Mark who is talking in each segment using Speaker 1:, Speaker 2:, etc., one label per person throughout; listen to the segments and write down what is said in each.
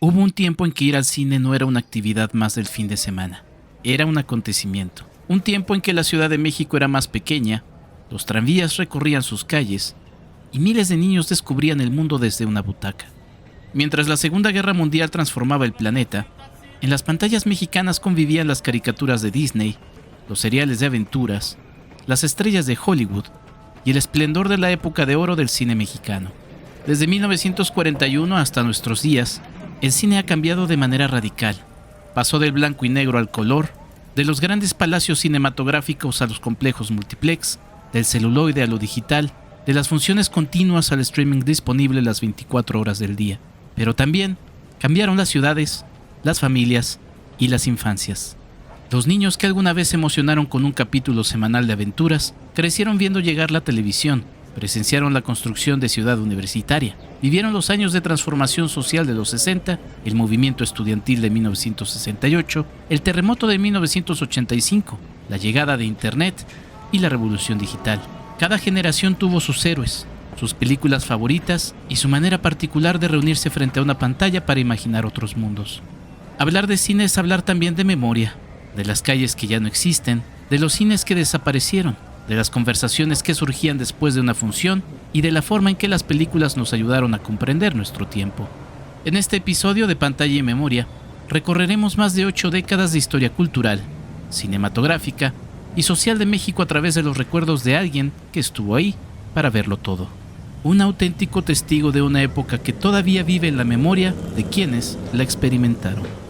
Speaker 1: Hubo un tiempo en que ir al cine no era una actividad más del fin de semana, era un acontecimiento. Un tiempo en que la Ciudad de México era más pequeña, los tranvías recorrían sus calles y miles de niños descubrían el mundo desde una butaca. Mientras la Segunda Guerra Mundial transformaba el planeta, en las pantallas mexicanas convivían las caricaturas de Disney, los seriales de aventuras, las estrellas de Hollywood y el esplendor de la época de oro del cine mexicano. Desde 1941 hasta nuestros días, el cine ha cambiado de manera radical. Pasó del blanco y negro al color, de los grandes palacios cinematográficos a los complejos multiplex, del celuloide a lo digital, de las funciones continuas al streaming disponible las 24 horas del día. Pero también cambiaron las ciudades, las familias y las infancias. Los niños que alguna vez se emocionaron con un capítulo semanal de aventuras, crecieron viendo llegar la televisión, presenciaron la construcción de Ciudad Universitaria, vivieron los años de transformación social de los 60, el movimiento estudiantil de 1968, el terremoto de 1985, la llegada de Internet y la revolución digital. Cada generación tuvo sus héroes, sus películas favoritas y su manera particular de reunirse frente a una pantalla para imaginar otros mundos. Hablar de cine es hablar también de memoria, de las calles que ya no existen, de los cines que desaparecieron, de las conversaciones que surgían después de una función y de la forma en que las películas nos ayudaron a comprender nuestro tiempo. En este episodio de Pantalla y Memoria, recorreremos más de 8 décadas de historia cultural, cinematográfica y social de México a través de los recuerdos de alguien que estuvo ahí para verlo todo. Un auténtico testigo de una época que todavía vive en la memoria de quienes la experimentaron.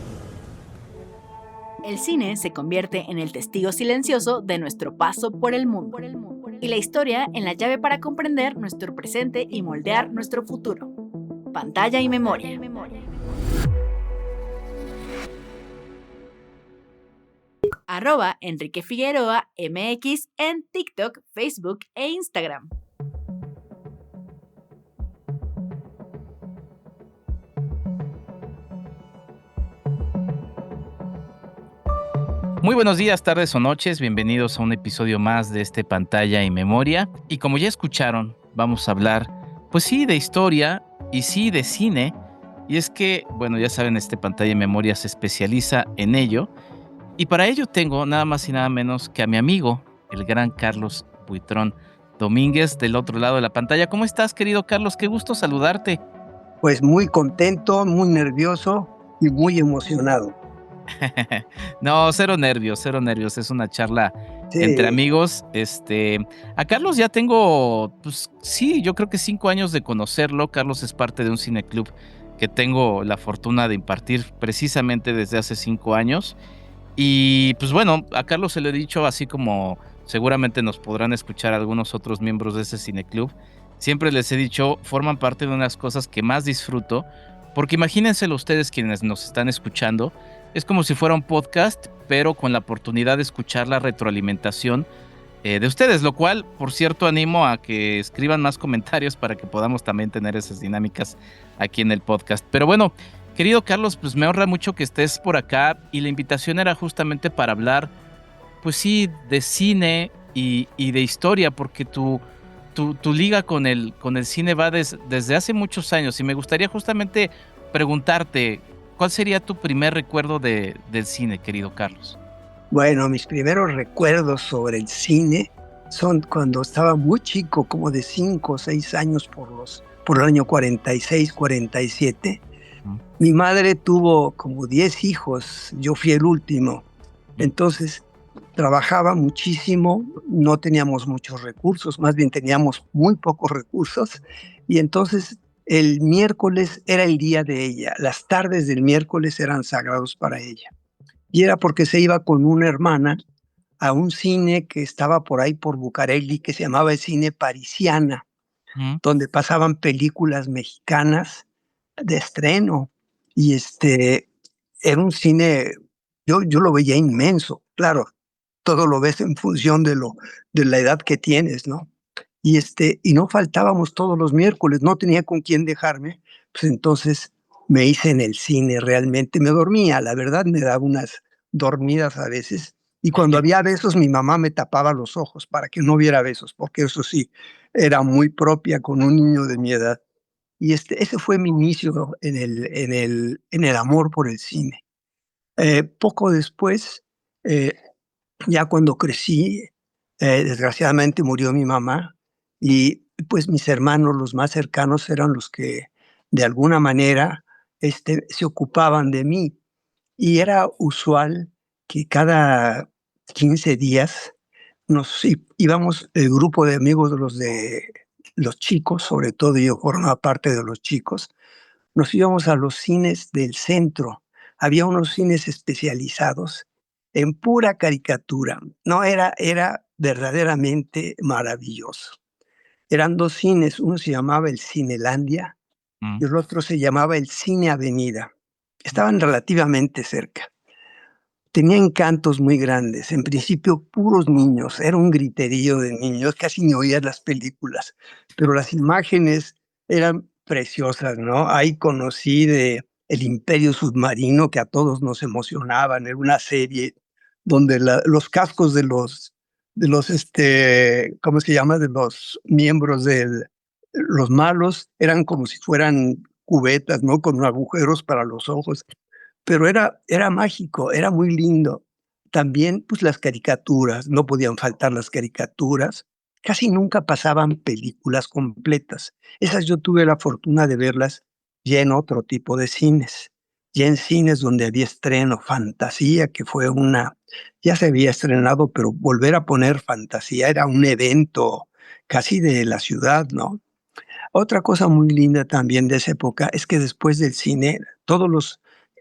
Speaker 2: El cine se convierte en el testigo silencioso de nuestro paso por el mundo, y la historia en la llave para comprender nuestro presente y moldear nuestro futuro. Pantalla y Memoria. @Enrique Figueroa MX en TikTok, Facebook e Instagram.
Speaker 1: Muy buenos días, tardes o noches, bienvenidos a un episodio más de este Pantalla y Memoria. Y como ya escucharon, vamos a hablar, pues sí, de historia y sí, de cine. Y es que, bueno, ya saben, este Pantalla y Memoria se especializa en ello. Y para ello tengo nada más y nada menos que a mi amigo, el gran Carlos Buitrón Domínguez, del otro lado de la pantalla. ¿Cómo estás, querido Carlos? Qué gusto saludarte.
Speaker 3: Pues muy contento, muy nervioso y muy emocionado.
Speaker 1: No, cero nervios, es una charla entre amigos. A Carlos ya tengo, pues sí, yo creo que 5 años de conocerlo. Carlos es parte de un cineclub que tengo la fortuna de impartir precisamente desde hace 5 años. Y pues bueno, a Carlos se lo he dicho, así como seguramente nos podrán escuchar algunos otros miembros de ese cineclub. Siempre les he dicho, forman parte de unas cosas que más disfruto, porque imagínenselo ustedes quienes nos están escuchando. Es como si fuera un podcast, pero con la oportunidad de escuchar la retroalimentación de ustedes, lo cual, por cierto, animo a que escriban más comentarios para que podamos también tener esas dinámicas aquí en el podcast. Pero bueno, querido Carlos, pues me honra mucho que estés por acá y la invitación era justamente para hablar, pues sí, de cine y de historia, porque tu liga con el cine va desde hace muchos años y me gustaría justamente preguntarte, ¿cuál sería tu primer recuerdo del cine, querido Carlos?
Speaker 3: Bueno, mis primeros recuerdos sobre el cine son cuando estaba muy chico, como de 5 o 6 años por el año 46, 47. Mi madre tuvo como 10 hijos, yo fui el último. Entonces trabajaba muchísimo, no teníamos muchos recursos, más bien teníamos muy pocos recursos. Y entonces el miércoles era el día de ella, las tardes del miércoles eran sagrados para ella. Y era porque se iba con una hermana a un cine que estaba por ahí por Bucareli, que se llamaba el Cine Parisiana, donde pasaban películas mexicanas de estreno. Y era un cine, yo lo veía inmenso, claro, todo lo ves en función de la edad que tienes, ¿no? Y no faltábamos todos los miércoles, no tenía con quién dejarme, pues entonces me hice en el cine realmente, me dormía, la verdad me daba unas dormidas a veces, y cuando había besos mi mamá me tapaba los ojos para que no hubiera besos, porque eso sí, era muy propia con un niño de mi edad. Y ese fue mi inicio en el amor por el cine. Poco después, eh, ya cuando crecí, desgraciadamente murió mi mamá y pues mis hermanos, los más cercanos, eran los que de alguna manera se ocupaban de mí. Y era usual que cada 15 días íbamos el grupo de amigos de los chicos, sobre todo yo formaba parte de los chicos, nos íbamos a los cines del centro. Había unos cines especializados en pura caricatura. No, era verdaderamente maravilloso. Eran 2 cines, uno se llamaba el Cinelandia
Speaker 1: Mm,
Speaker 3: y el otro se llamaba el Cine Avenida. Estaban relativamente cerca. Tenía encantos muy grandes, en principio puros niños, era un griterío de niños, casi ni oías las películas, pero las imágenes eran preciosas, ¿no? Ahí conocí de El Imperio Submarino, que a todos nos emocionaban, era una serie donde los cascos de los, ¿cómo se llama? De los miembros los malos eran como si fueran cubetas, ¿no? Con agujeros para los ojos. Pero era mágico, era muy lindo. También, pues, las caricaturas, no podían faltar las caricaturas. Casi nunca pasaban películas completas. Esas yo tuve la fortuna de verlas ya en otro tipo de cines, ya en cines donde había estreno. Fantasía, que fue ya se había estrenado, pero volver a poner Fantasía era un evento casi de la ciudad, ¿no? Otra cosa muy linda también de esa época es que después del cine, todos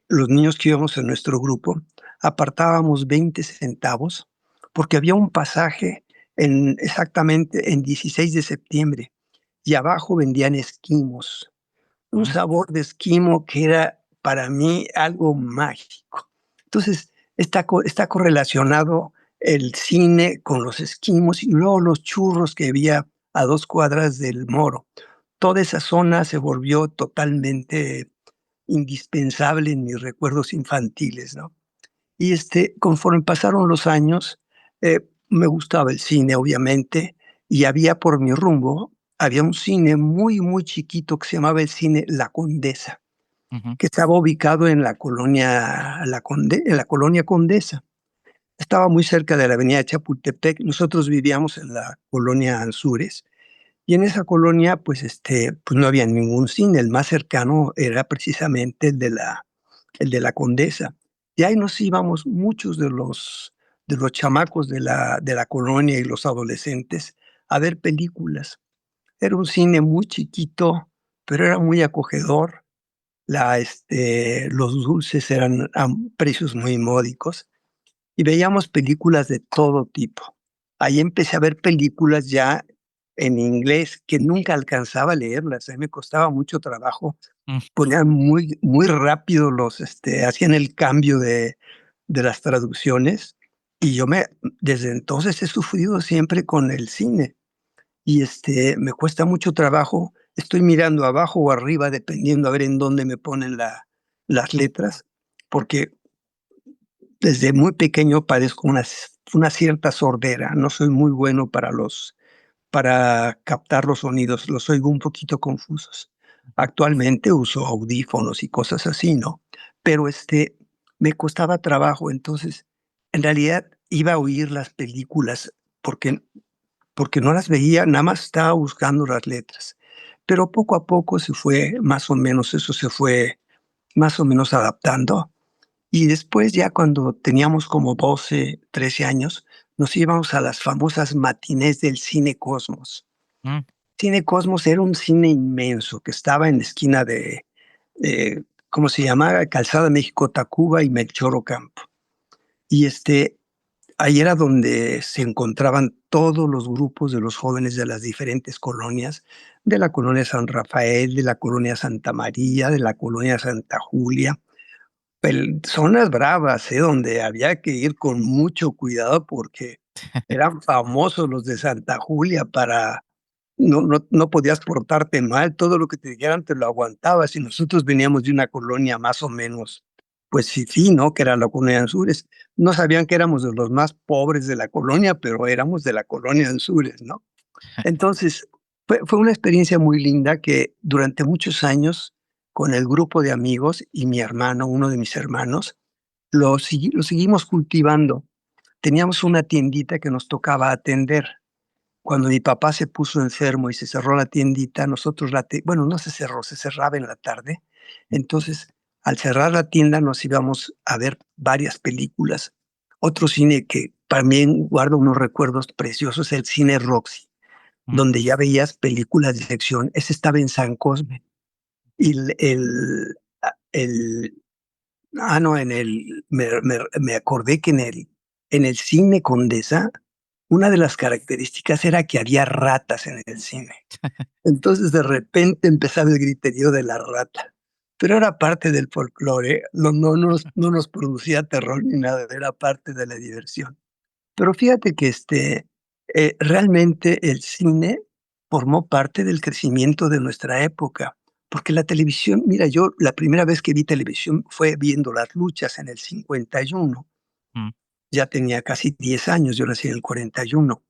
Speaker 3: los niños que íbamos en nuestro grupo apartábamos 20 centavos porque había un pasaje exactamente en 16 de septiembre y abajo vendían esquimos, un
Speaker 1: mm.
Speaker 3: sabor de esquimo que era para mí algo mágico. Entonces, está correlacionado el cine con los esquimos y luego los churros que había a 2 cuadras del Moro. Toda esa zona se volvió totalmente indispensable en mis recuerdos infantiles, ¿no? Y, conforme pasaron los años, me gustaba el cine, obviamente, y por mi rumbo, había un cine muy, muy chiquito que se llamaba el cine La Condesa,
Speaker 1: Ujú.
Speaker 3: que estaba ubicado en la colonia Condesa. Estaba muy cerca de la avenida Chapultepec. Nosotros vivíamos en la colonia Anzures, y en esa colonia, pues no había ningún cine. El más cercano era precisamente el de la Condesa. Y ahí nos íbamos muchos de los chamacos de la colonia y los adolescentes a ver películas. Era un cine muy chiquito, pero era muy acogedor. Los dulces eran a precios muy módicos y veíamos películas de todo tipo. Ahí empecé a ver películas ya en inglés que nunca alcanzaba a leerlas. A mí me costaba mucho trabajo.
Speaker 1: Mm.
Speaker 3: Ponían muy, muy rápido hacían el cambio de las traducciones y desde entonces he sufrido siempre con el cine y me cuesta mucho trabajo. Estoy mirando abajo o arriba dependiendo a ver en dónde me ponen las letras, porque desde muy pequeño padezco una cierta sordera. No soy muy bueno para captar los sonidos, los oigo un poquito confusos. Actualmente uso audífonos y cosas así, ¿no? Pero, me costaba trabajo, entonces, en realidad iba a oír las películas porque no las veía, nada más estaba buscando las letras. Pero poco a poco eso se fue más o menos adaptando. Y después, ya cuando teníamos como 12, 13 años, nos íbamos a las famosas matinés del Cine Cosmos.
Speaker 1: Mm.
Speaker 3: Cine Cosmos era un cine inmenso que estaba en la esquina ¿cómo se llamaba? Calzada México-Tacuba y Melchor Ocampo. Y, ahí era donde se encontraban todos los grupos de los jóvenes de las diferentes colonias, de la colonia San Rafael, de la colonia Santa María, de la colonia Santa Julia. Zonas bravas, donde había que ir con mucho cuidado porque eran famosos los de Santa Julia para no podías portarte mal, todo lo que te dijeran te lo aguantabas, y nosotros veníamos de una colonia más o menos, pues fifí, ¿no? Que era la colonia Anzures. No sabían que éramos de los más pobres de la colonia, pero éramos de la colonia Anzures, ¿no? Entonces, Fue una experiencia muy linda que durante muchos años, con el grupo de amigos y mi hermano, uno de mis hermanos, lo seguimos cultivando. Teníamos una tiendita que nos tocaba atender. Cuando mi papá se puso enfermo y se cerró la tiendita, nosotros bueno, no se cerró, se cerraba en la tarde. Entonces, al cerrar la tienda nos íbamos a ver varias películas. Otro cine que también guardo unos recuerdos preciosos, el cine Roxy,
Speaker 1: Mm.
Speaker 3: donde ya veías películas de acción. Ese estaba en San Cosme. Y el no, me acordé que en el cine Condesa, una de las características era que había ratas en el cine. Entonces, de repente empezaba el griterío de la rata, pero era parte del folclore, no nos producía terror ni nada, era parte de la diversión. Pero fíjate que, realmente el cine formó parte del crecimiento de nuestra época, porque la televisión, mira, yo la primera vez que vi televisión fue viendo las luchas en el 51.
Speaker 1: Mm.
Speaker 3: Ya tenía casi 10 años, yo nací en el 41,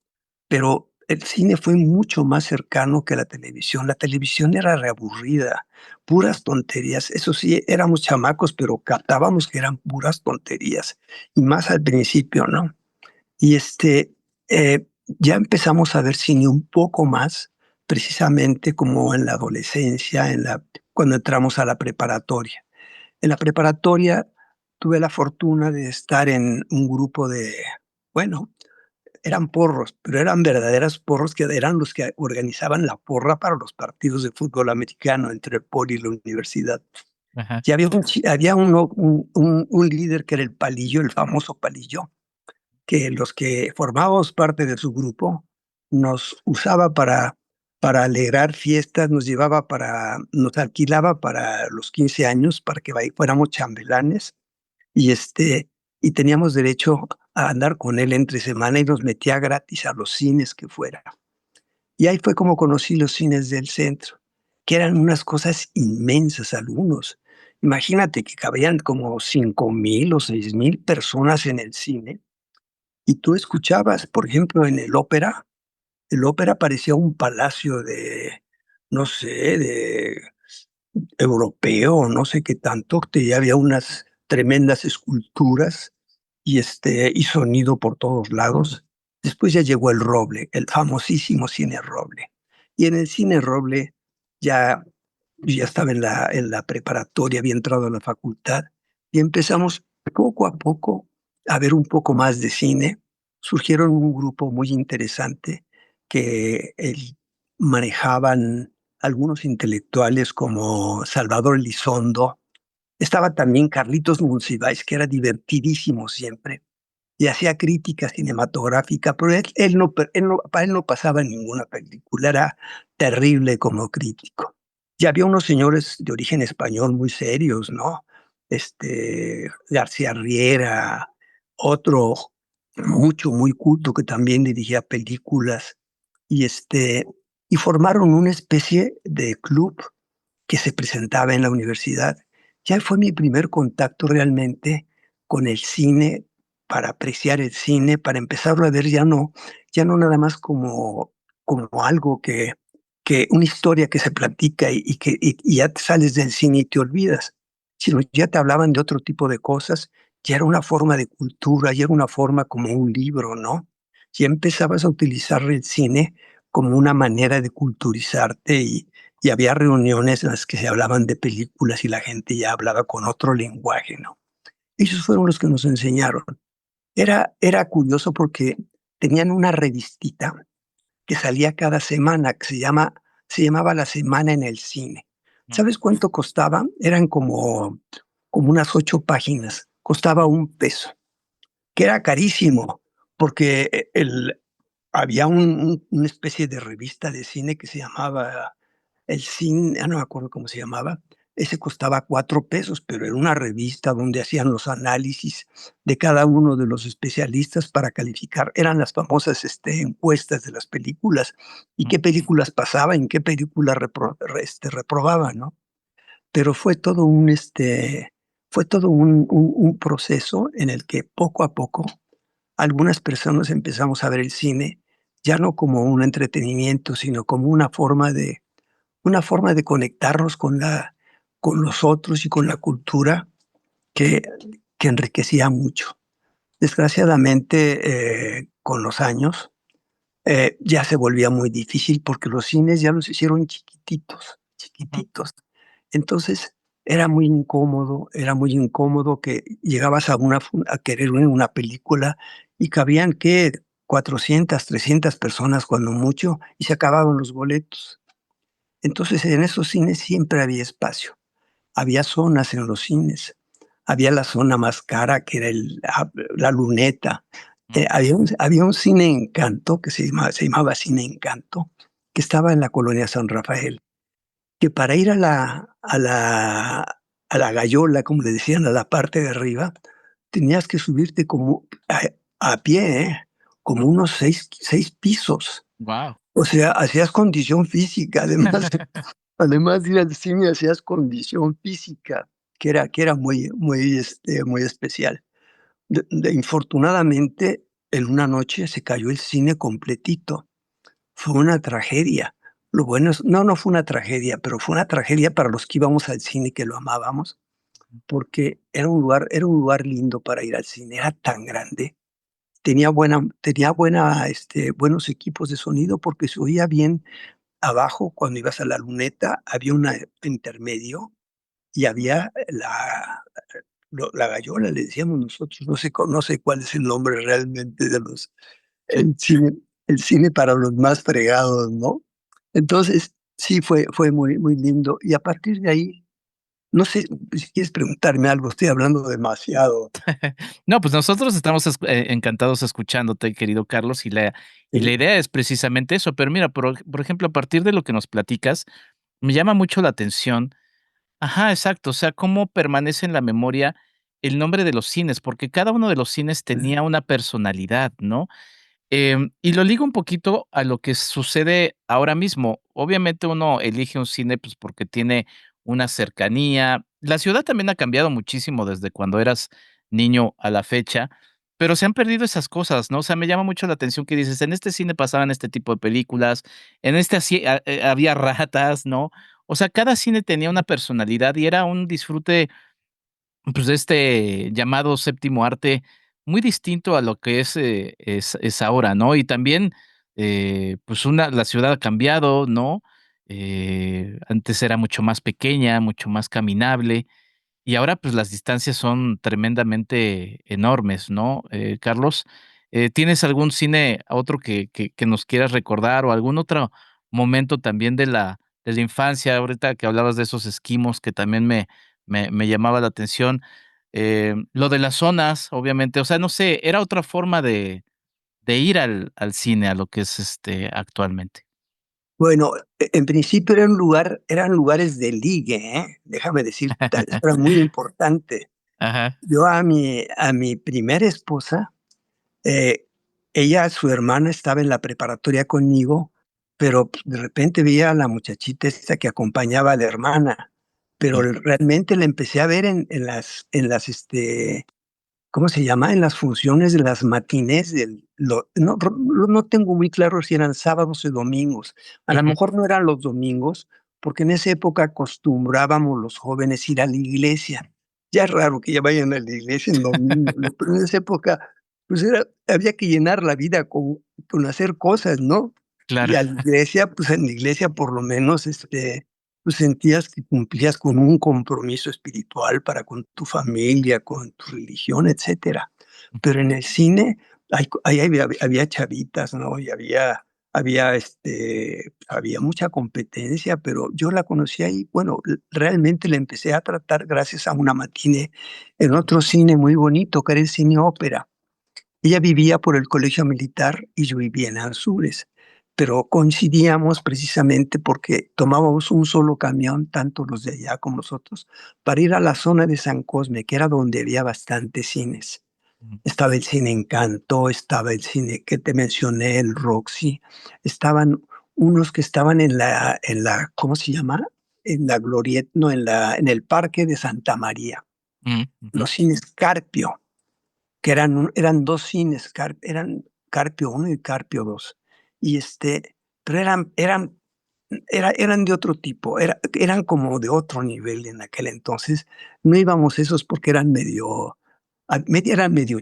Speaker 3: pero el cine fue mucho más cercano que la televisión. La televisión era reaburrida, puras tonterías. Eso sí, éramos chamacos, pero captábamos que eran puras tonterías, y más al principio, ¿no? Y, ya empezamos a ver cine un poco más, precisamente como en la adolescencia, cuando entramos a la preparatoria. En la preparatoria tuve la fortuna de estar en un grupo bueno, eran porros, pero eran verdaderos porros que eran los que organizaban la porra para los partidos de fútbol americano entre el poli y la universidad.
Speaker 1: Ajá.
Speaker 3: Y había un líder que era el Palillo, el famoso Palillo, que los que formábamos parte de su grupo nos usaba para alegrar fiestas, nos alquilaba para los 15 años para que fuéramos chambelanes y, y teníamos derecho a andar con él entre semana y nos metía gratis a los cines que fuera. Y ahí fue como conocí los cines del centro, que eran unas cosas inmensas algunos. Imagínate que cabían como 5,000 o 6,000 personas en el cine y tú escuchabas, por ejemplo, en el ópera parecía un palacio no sé, de europeo, no sé qué tanto, ya había unas tremendas esculturas y sonido por todos lados. Después ya llegó el Roble, el famosísimo cine Roble. Y en el cine Roble ya, ya estaba en la preparatoria, había entrado a la facultad y empezamos poco a poco a ver un poco más de cine. Surgieron un grupo muy interesante que manejaban algunos intelectuales como Salvador Elizondo. Estaba también Carlitos Monsiváis, que era divertidísimo siempre, y hacía crítica cinematográfica, pero para él no pasaba ninguna película, era terrible como crítico. Y había unos señores de origen español muy serios, ¿no? García Riera, otro muy culto que también dirigía películas, y y formaron una especie de club que se presentaba en la universidad. Ya fue mi primer contacto realmente con el cine, para apreciar el cine, para empezarlo a ver ya no nada más como algo que una historia que se platica y ya te sales del cine y te olvidas, sino ya te hablaban de otro tipo de cosas, ya era una forma de cultura, ya era una forma como un libro, ¿no? Ya empezabas a utilizar el cine como una manera de culturizarte y había reuniones en las que se hablaban de películas y la gente ya hablaba con otro lenguaje, ¿no? Ellos fueron los que nos enseñaron. Era curioso porque tenían una revistita que salía cada semana, se llamaba La Semana en el Cine.
Speaker 1: Mm.
Speaker 3: ¿Sabes cuánto costaba? Eran como unas 8 páginas, costaba $1, que era carísimo, porque había una especie de revista de cine que se llamaba el cine, no me acuerdo cómo se llamaba. Ese costaba $4, pero era una revista donde hacían los análisis de cada uno de los especialistas para calificar. Eran las famosas, encuestas de las películas, y
Speaker 1: Mm.
Speaker 3: qué películas pasaban, qué películas reprobaban, ¿no? Pero fue todo un proceso en el que poco a poco algunas personas empezamos a ver el cine ya no como un entretenimiento, sino como una forma de conectarnos con los otros y con la cultura que, que enriquecía mucho. Desgraciadamente, con los años, ya se volvía muy difícil porque los cines ya los hicieron chiquititos,
Speaker 1: Ujú.
Speaker 3: chiquititos. Entonces, era muy incómodo que llegabas a querer ver una película y cabían, ¿qué? 400, 300 personas cuando mucho, y se acababan los boletos. Entonces, en esos cines siempre había espacio. Había zonas en los cines. Había la zona más cara, que era la Luneta.
Speaker 1: Mm.
Speaker 3: Había un Cine Encanto, que se llamaba Cine Encanto, que estaba en la colonia San Rafael, que para ir a la gallola, como le decían, a la parte de arriba, tenías que subirte como a pie, como unos seis pisos.
Speaker 1: Wow.
Speaker 3: O sea, hacías condición física, además de ir al cine, hacías condición física, que era muy especial. Infortunadamente, en una noche se cayó el cine completito. Fue una tragedia. Lo bueno es no fue una tragedia, pero fue una tragedia para los que íbamos al cine, que lo amábamos, porque era un lugar lindo para ir al cine, era tan grande, buenos equipos de sonido, porque se oía bien abajo. Cuando ibas a la Luneta, había un intermedio y había la gallola, le decíamos nosotros, no sé cuál es el nombre realmente de
Speaker 1: Sí.
Speaker 3: el cine para los más fregados, ¿no? Entonces, sí, fue muy, muy lindo. Y a partir de ahí, no sé si quieres preguntarme algo, estoy hablando demasiado.
Speaker 1: No, pues nosotros estamos encantados escuchándote, querido Carlos, y la
Speaker 3: Sí,
Speaker 1: idea es precisamente eso. Pero mira, por ejemplo, a partir de lo que nos platicas, me llama mucho la atención. Ajá, exacto. O sea, cómo permanece en la memoria el nombre de los cines, porque cada uno de los cines tenía una personalidad, ¿no? Y lo ligo un poquito a lo que sucede ahora mismo. Obviamente uno elige un cine, pues, porque tiene una cercanía. La ciudad también ha cambiado muchísimo desde cuando eras niño a la fecha, pero se han perdido esas cosas, ¿no? O sea, me llama mucho la atención que dices, en este cine pasaban este tipo de películas, en este había ratas, ¿no? O sea, cada cine tenía una personalidad y era un disfrute, pues, de este llamado séptimo arte, muy distinto a lo que es ahora, ¿no? Y también, pues, la ciudad ha cambiado, ¿no? Antes era mucho más pequeña, mucho más caminable, y ahora, pues, las distancias son tremendamente enormes, ¿no? Carlos, ¿tienes algún cine, otro que nos quieras recordar o algún otro momento también de la infancia? Ahorita que hablabas de esos esquimos que también me llamaba la atención. Lo de las zonas, obviamente, o sea, no sé, era otra forma de ir al cine a lo que es, actualmente.
Speaker 3: bueno, en principio eran lugares de ligue, déjame decirte, eso era muy importante.
Speaker 1: Ajá.
Speaker 3: Yo a mi primera esposa, Eh, su hermana estaba en la preparatoria conmigo, pero pues, de repente veía a la muchachita esta que acompañaba a la hermana, pero
Speaker 1: Sí.
Speaker 3: realmente la empecé a ver en las, ¿cómo se llama? En las funciones de las matinés no tengo muy claro si eran sábados o domingos. A lo
Speaker 1: Ujú.
Speaker 3: mejor no eran los domingos, porque en esa época acostumbrábamos los jóvenes ir a la iglesia. Ya es raro que ya vayan a la iglesia en domingo, ¿no? Pero en esa época, pues había que llenar la vida con hacer cosas, ¿no?
Speaker 1: Claro.
Speaker 3: Y a la iglesia, pues en la iglesia por lo menos, pues sentías que cumplías con un compromiso espiritual para con tu familia, con tu religión, etcétera. Pero en el cine ahí había chavitas, ¿no? Y había mucha competencia, pero yo la conocí ahí, bueno, realmente la empecé a tratar gracias a una matiné en otro cine muy bonito, que era el Cine Ópera. Ella vivía por el colegio militar y yo vivía en Anzures, pero coincidíamos precisamente porque tomábamos un solo camión, tanto los de allá como nosotros, para ir a la zona de San Cosme, que era donde había bastantes cines.
Speaker 1: Ujú.
Speaker 3: Estaba el Cine Encanto, estaba el cine que te mencioné, el Roxy, estaban unos que estaban ¿cómo se llama? En la Glorieta, no, en el Parque de Santa María,
Speaker 1: Mm, ujú.
Speaker 3: los cines Carpio, que eran 2 cines, eran Carpio 1 y Carpio 2. y pero eran de otro tipo, eran como de otro nivel en aquel entonces. No íbamos esos porque eran medio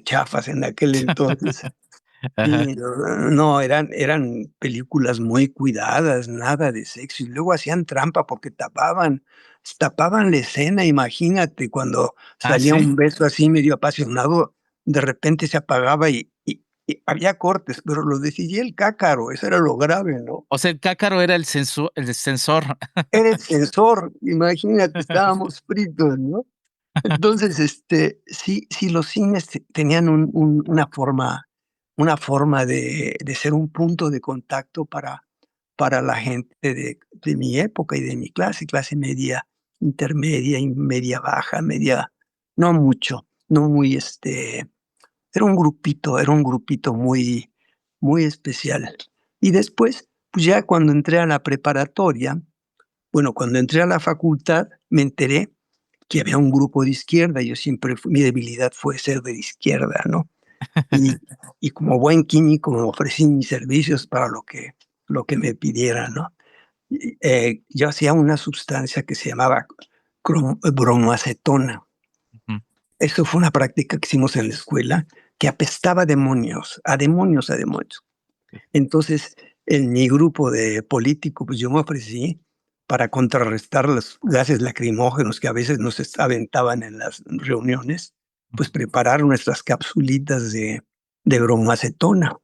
Speaker 3: chafas en aquel entonces.
Speaker 1: Ajá.
Speaker 3: Y no, eran películas muy cuidadas, nada de sexo. Y luego hacían trampa porque tapaban la escena, imagínate, cuando
Speaker 1: Ah,
Speaker 3: salía
Speaker 1: ¿sí?
Speaker 3: un beso así medio apasionado, de repente se apagaba y había cortes, pero lo decidía el cácaro, eso era lo grave, ¿no?
Speaker 1: O sea, el cácaro era el censor.
Speaker 3: Era el censor, imagínate, estábamos fritos, ¿no? Entonces, sí, los cines tenían una forma de ser un punto de contacto para la gente de mi época y de mi clase media, intermedia y media baja, media, no mucho, no muy, era un grupito muy, muy especial. Y después, pues ya cuando entré a la preparatoria, bueno, cuando entré a la facultad, me enteré que había un grupo de izquierda. Yo siempre mi debilidad fue ser de izquierda, ¿no? Y y como buen químico me ofrecí mis servicios para lo que me pidieran, ¿no? Yo hacía una sustancia que se llamaba bromoacetona.
Speaker 1: Ujú.
Speaker 3: Eso fue una práctica que hicimos en la escuela que apestaba a demonios, a demonios, a demonios. Entonces, en mi grupo de político, pues yo me ofrecí para contrarrestar los gases lacrimógenos que a veces nos aventaban en las reuniones, pues preparar nuestras capsulitas de bromacetona.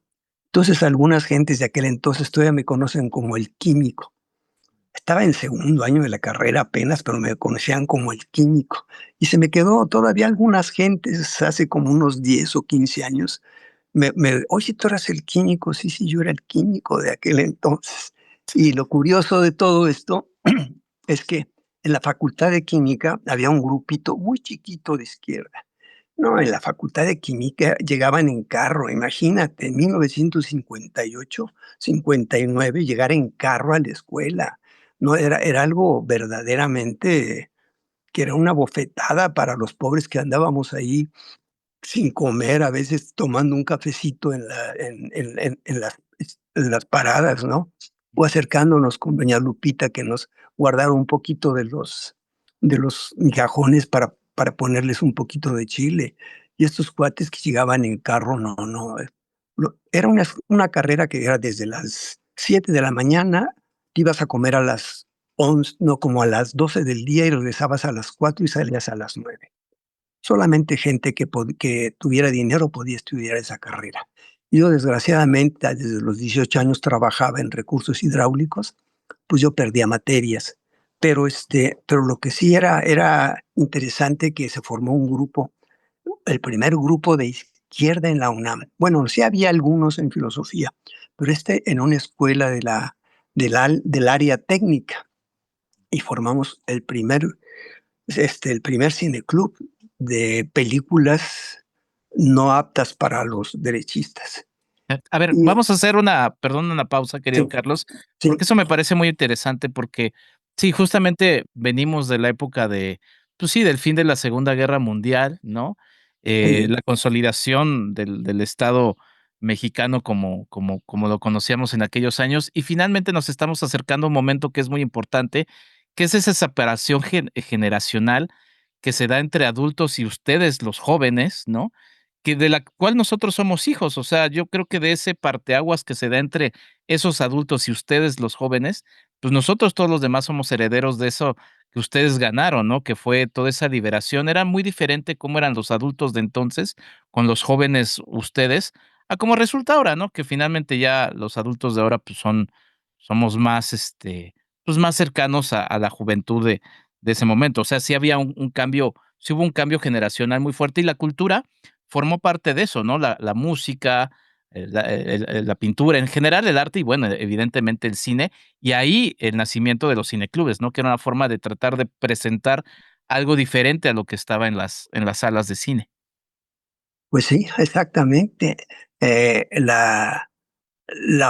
Speaker 3: Entonces, algunas gentes de aquel entonces todavía me conocen como el químico. Estaba en segundo año de la carrera apenas, pero me conocían como el químico. Y se me quedó todavía algunas gentes hace como unos 10 o 15 años. Oye, ¿tú eras el químico? Sí, sí, yo era el químico de aquel entonces. Y lo curioso de todo esto es que en la facultad de química había un grupito muy chiquito de izquierda. No, en la facultad de química llegaban en carro, imagínate, en 1958, 59, llegar en carro a la escuela. No, era algo verdaderamente que era una bofetada para los pobres que andábamos ahí sin comer, a veces tomando un cafecito en las paradas, ¿no? O acercándonos con doña Lupita, que nos guardara un poquito de los migajones para ponerles un poquito de chile. Y estos cuates que llegaban en carro, no, no, era una carrera que era desde las 7 de la mañana, te ibas a comer a las 11, no, como a las 12 del día y regresabas a las 4 y salías a las 9. Solamente gente que tuviera dinero podía estudiar esa carrera. Yo, desgraciadamente, desde los 18 años trabajaba en recursos hidráulicos, pues yo perdía materias. Pero lo que sí era interesante que se formó un grupo, el primer grupo de izquierda en la UNAM. Bueno, sí había algunos en filosofía, pero en una escuela del área técnica, y formamos el primer cineclub de películas no aptas para los derechistas.
Speaker 1: A ver,
Speaker 3: Y
Speaker 1: vamos a hacer perdón, una pausa, querido
Speaker 3: sí,
Speaker 1: Carlos,
Speaker 3: sí,
Speaker 1: porque eso me parece muy interesante porque sí, justamente venimos de la época pues sí, del fin de la Segunda Guerra Mundial, ¿no?
Speaker 3: sí,
Speaker 1: La consolidación del Estado mexicano como lo conocíamos en aquellos años y finalmente nos estamos acercando a un momento que es muy importante, que es esa separación generacional que se da entre adultos y ustedes, los jóvenes, ¿no? Que de la cual nosotros somos hijos, o sea, yo creo que de ese parteaguas que se da entre esos adultos y ustedes, los jóvenes, pues nosotros todos los demás somos herederos de eso que ustedes ganaron, ¿no? Que fue toda esa liberación. Era muy diferente cómo eran los adultos de entonces con los jóvenes ustedes, a como resulta ahora, ¿no? Que finalmente ya los adultos de ahora, pues somos más, pues más cercanos a la juventud de ese momento. O sea, sí había un cambio, sí hubo un cambio generacional muy fuerte y la cultura formó parte de eso, ¿no? La música, la pintura, en general el arte y, bueno, evidentemente el cine, y ahí el nacimiento de los cineclubes, ¿no? Que era una forma de tratar de presentar algo diferente a lo que estaba en las salas de cine.
Speaker 3: pues sí, exactamente. La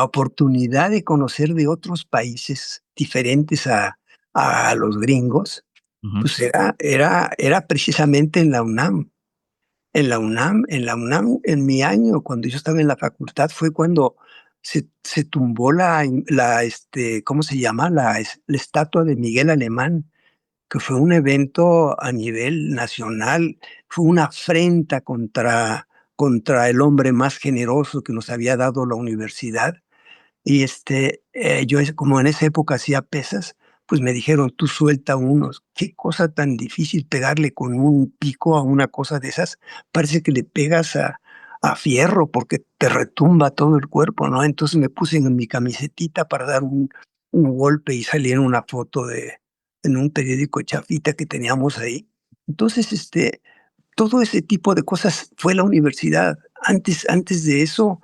Speaker 3: oportunidad de conocer de otros países diferentes a los gringos,
Speaker 1: Ujú.
Speaker 3: pues era precisamente en la UNAM. En la UNAM, en mi año, cuando yo estaba en la facultad, fue cuando se tumbó ¿cómo se llama? La estatua de Miguel Alemán, que fue un evento a nivel nacional, fue una afrenta contra el hombre más generoso que nos había dado la universidad. Y yo como en esa época hacía pesas, pues me dijeron, tú suelta unos. Qué cosa tan difícil pegarle con un pico a una cosa de esas. Parece que le pegas a fierro porque te retumba todo el cuerpo, ¿no? Entonces me puse en mi camisetita para dar un golpe y salí en una foto en un periódico chafita que teníamos ahí. Entonces, todo ese tipo de cosas fue la universidad. Antes de eso,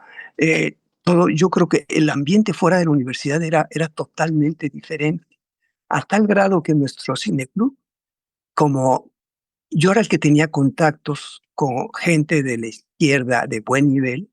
Speaker 3: yo creo que el ambiente fuera de la universidad era totalmente diferente, a tal grado que nuestro cineclub, como yo era el que tenía contactos con gente de la izquierda de buen nivel,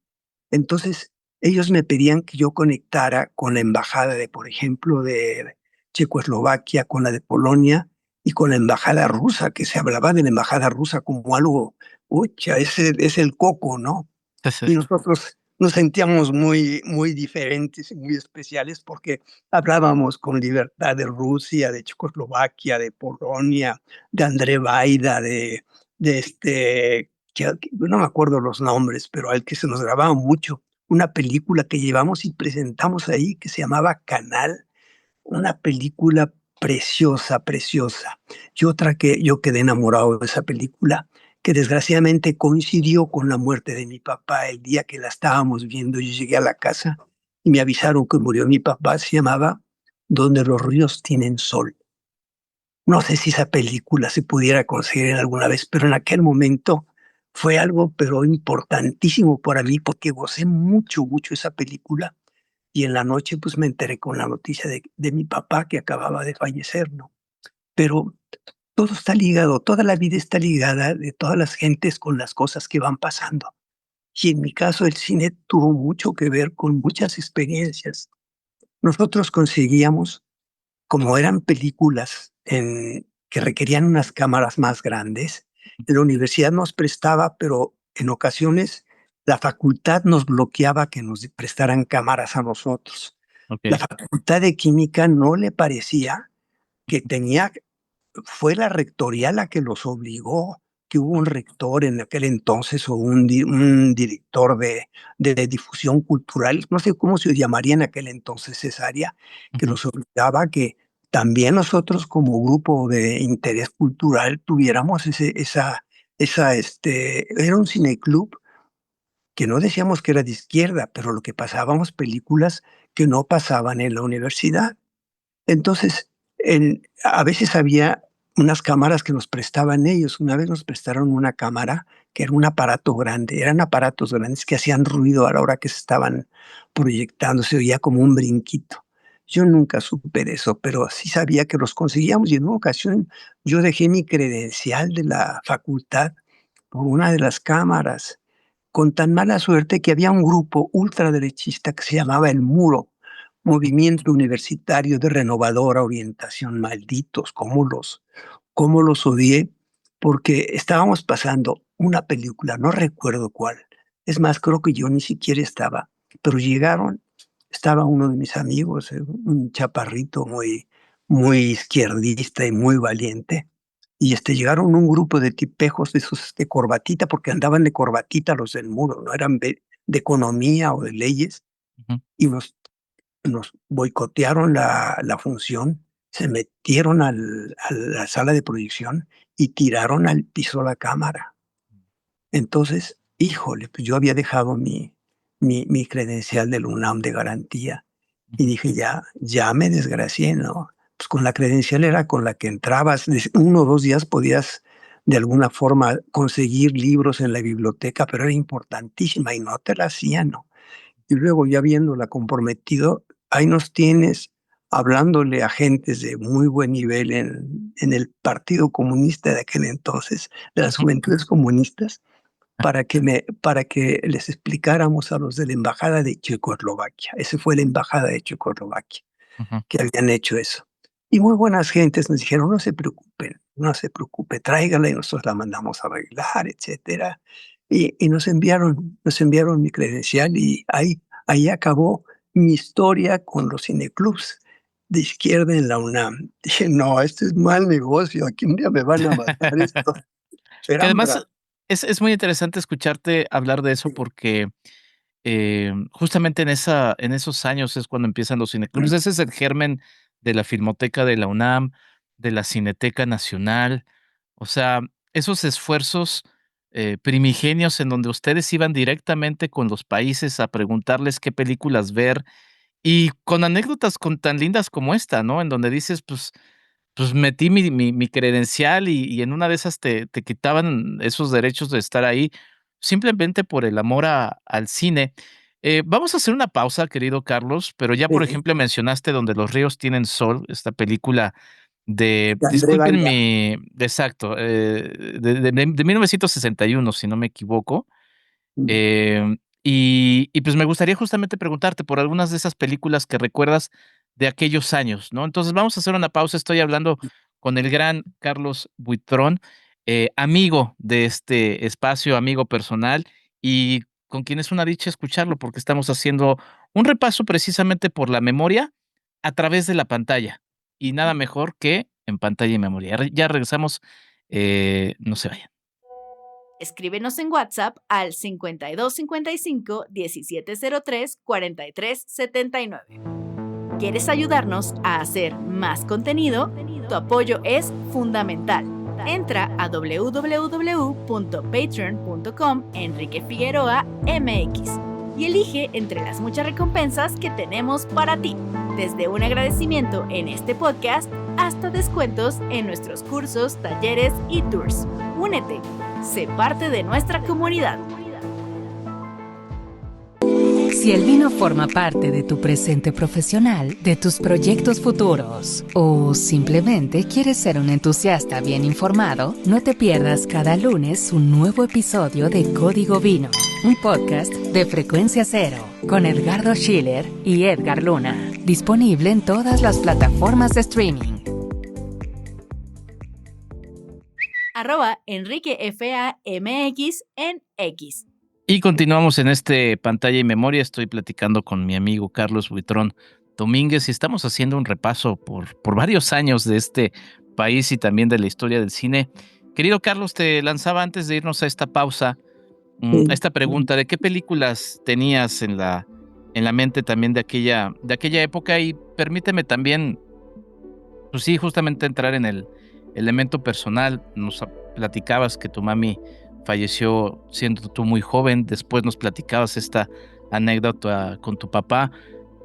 Speaker 3: entonces ellos me pedían que yo conectara con la embajada de, por ejemplo, de Checoslovaquia, con la de Polonia y con la embajada rusa, que se hablaba de la embajada rusa como algo, ucha, es el coco, ¿no?
Speaker 1: Sí, sí.
Speaker 3: Y nosotros nos sentíamos muy diferentes y muy especiales porque hablábamos con libertad de Rusia, de Checoslovaquia, de Polonia, de Andrzej Wajda, que no me acuerdo los nombres, pero al que se nos grababa mucho, una película que llevamos y presentamos ahí que se llamaba Canal, una película preciosa, preciosa. Y otra que yo quedé enamorado de esa película, que desgraciadamente coincidió con la muerte de mi papá el día que la estábamos viendo. Yo llegué a la casa y me avisaron que murió mi papá. Se llamaba Donde los ríos tienen sol. No sé si esa película se pudiera conseguir alguna vez, pero en aquel momento fue algo pero importantísimo para mí porque gocé mucho, mucho esa película y en la noche, pues, me enteré con la noticia de mi papá que acababa de fallecer, ¿no? Pero todo está ligado, toda la vida está ligada de todas las gentes con las cosas que van pasando. Y en mi caso, el cine tuvo mucho que ver con muchas experiencias. Nosotros conseguíamos, como eran películas que requerían unas cámaras más grandes, la universidad nos prestaba, pero en ocasiones la facultad nos bloqueaba que nos prestaran cámaras a nosotros. La
Speaker 1: Ok.
Speaker 3: facultad de química no le parecía que fue la rectoría la que los obligó, que hubo un rector en aquel entonces o un director de difusión cultural, no sé cómo se llamaría en aquel entonces esa área, que
Speaker 1: Ujú.
Speaker 3: los obligaba a que también nosotros como grupo de interés cultural tuviéramos era un cineclub que no decíamos que era de izquierda, pero lo que pasábamos películas que no pasaban en la universidad. Entonces, a veces había unas cámaras que nos prestaban ellos. Una vez nos prestaron una cámara que era un aparato grande, eran aparatos grandes que hacían ruido a la hora que se estaban proyectando, se oía como un brinquito. Yo nunca supe de eso, pero sí sabía que los conseguíamos y en una ocasión yo dejé mi credencial de la facultad por una de las cámaras, con tan mala suerte que había un grupo ultraderechista que se llamaba El Muro, Movimiento Universitario de Renovadora Orientación. Malditos, cómo los odié, porque estábamos pasando una película, no recuerdo cuál. Es más, creo que yo ni siquiera estaba, pero llegaron, estaba uno de mis amigos, un chaparrito muy izquierdista y muy valiente, y llegaron un grupo de tipejos de esos de corbatita, porque andaban de corbatita los del Muro, no eran de economía o de leyes,
Speaker 1: Ujú.
Speaker 3: y nos boicotearon la función, se metieron a la sala de proyección y tiraron al piso la cámara. Entonces, híjole, pues yo había dejado mi credencial del UNAM de garantía y
Speaker 1: Ujú.
Speaker 3: dije, ya me desgracié, ¿no? Pues con la credencial era con la que entrabas, 1 o 2 días podías de alguna forma conseguir libros en la biblioteca, pero era importantísima y no te la hacían, ¿no? Y luego ya viéndola comprometido, ahí nos tienes hablándole a gentes de muy buen nivel en el Partido Comunista de aquel entonces, de las
Speaker 1: Ujú.
Speaker 3: Juventudes Comunistas, para que les explicáramos a los de la embajada de Checoslovaquia. Esa fue la embajada de Checoslovaquia,
Speaker 1: Ujú.
Speaker 3: que habían hecho eso. Y muy buenas gentes nos dijeron: "No se preocupen, no se preocupe, tráigala y nosotros la mandamos a arreglar", etcétera. Y nos enviaron mi credencial y ahí acabó mi historia con los cineclubs de izquierda en la UNAM. Dije, no, este es mal negocio, aquí un día me van a matar esto.
Speaker 1: Que
Speaker 3: Eran
Speaker 1: además es muy interesante escucharte hablar de eso porque justamente en esos años es cuando empiezan los cineclubs. Ese es el germen de la Filmoteca de la UNAM, de la Cineteca Nacional. O sea, esos esfuerzos primigenios en donde ustedes iban directamente con los países a preguntarles qué películas ver y con anécdotas tan lindas como esta, ¿no? En donde dices, pues metí mi credencial y en una de esas te quitaban esos derechos de estar ahí, simplemente por el amor al cine. Vamos a hacer una pausa, querido Carlos, pero ya, por ejemplo, mencionaste Donde los ríos tienen sol, esta película
Speaker 3: de André
Speaker 1: disculpen
Speaker 3: Balda.
Speaker 1: exacto, de 1961, si no me equivoco. Y pues me gustaría justamente preguntarte por algunas de esas películas que recuerdas de aquellos años, ¿no? Entonces vamos a hacer una pausa. Estoy hablando con el gran Carlos Buitrón, amigo de este espacio, amigo personal, y con quien es una dicha escucharlo porque estamos haciendo un repaso precisamente por la memoria a través de la pantalla. Y nada mejor que en pantalla y memoria. Ya regresamos, no se vayan.
Speaker 2: Escríbenos en WhatsApp al 5255 1703 4379. ¿Quieres ayudarnos a hacer más contenido? Tu apoyo es fundamental. Entra a www.patreon.com Enrique Figueroa MX y elige entre las muchas recompensas que tenemos para ti, desde un agradecimiento en este podcast hasta descuentos en nuestros cursos, talleres y tours. Únete, sé parte de nuestra comunidad.
Speaker 4: Si el vino forma parte de tu presente profesional, de tus proyectos futuros, o simplemente quieres ser un entusiasta bien informado, no te pierdas cada lunes un nuevo episodio de Código Vino, un podcast de Frecuencia Cero, con Edgardo Schiller y Edgar Luna, disponible en todas las plataformas de streaming.
Speaker 2: @EnriqueFAMX en X.
Speaker 1: Y continuamos en este pantalla y memoria. Estoy platicando con mi amigo Carlos Buitrón Domínguez y estamos haciendo un repaso por varios años de este país y también de la historia del cine. Querido Carlos, te lanzaba antes de irnos a esta pausa, esta pregunta de qué películas tenías en la mente también de aquella época, y permíteme también, pues sí, justamente entrar en el elemento personal. Nos platicabas que tu mami falleció siendo tú muy joven. Después nos platicabas esta anécdota con tu papá.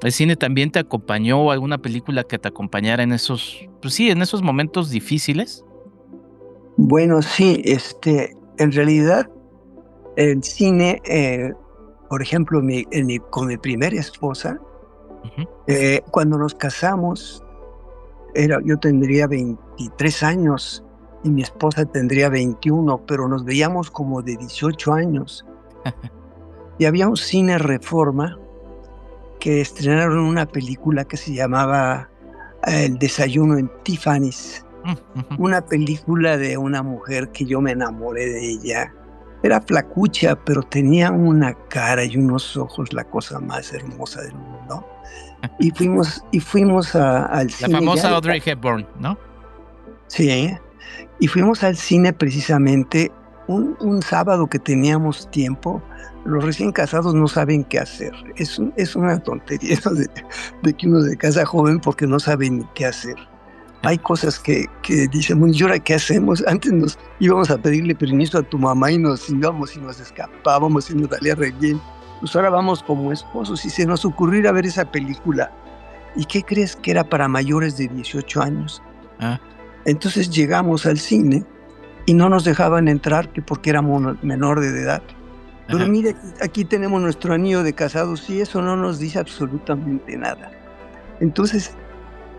Speaker 1: ¿El cine también te acompañó o alguna película que te acompañara en esos, pues sí, en esos momentos difíciles?
Speaker 3: Bueno, sí, en realidad el cine, por ejemplo, con mi primera esposa, cuando nos casamos, yo tendría 23 años y mi esposa tendría 21, pero nos veíamos como de 18 años. Y había un cine Reforma que estrenaron una película que se llamaba El desayuno en Tiffany's. Una película de una mujer que yo me enamoré de ella. Era flacucha, pero tenía una cara y unos ojos, la cosa más hermosa del mundo. Y fuimos al cine.
Speaker 1: La famosa Audrey Hepburn, ¿no?
Speaker 3: Sí, y fuimos al cine precisamente un sábado que teníamos tiempo. Los recién casados no saben qué hacer. Es una tontería de que uno se casa joven porque no sabe ni qué hacer. Hay cosas que dicen, bueno, ¿y ahora qué hacemos? Antes nos íbamos a pedirle permiso a tu mamá y nos íbamos y nos escapábamos y nos salía re bien. Pues ahora vamos como esposos y se nos ocurrió ir a ver esa película. ¿Y qué crees? Que era para mayores de 18 años. Entonces llegamos al cine y no nos dejaban entrar porque éramos menor de edad. Pero mire, aquí tenemos nuestro anillo de casados y eso no nos dice absolutamente nada. Entonces,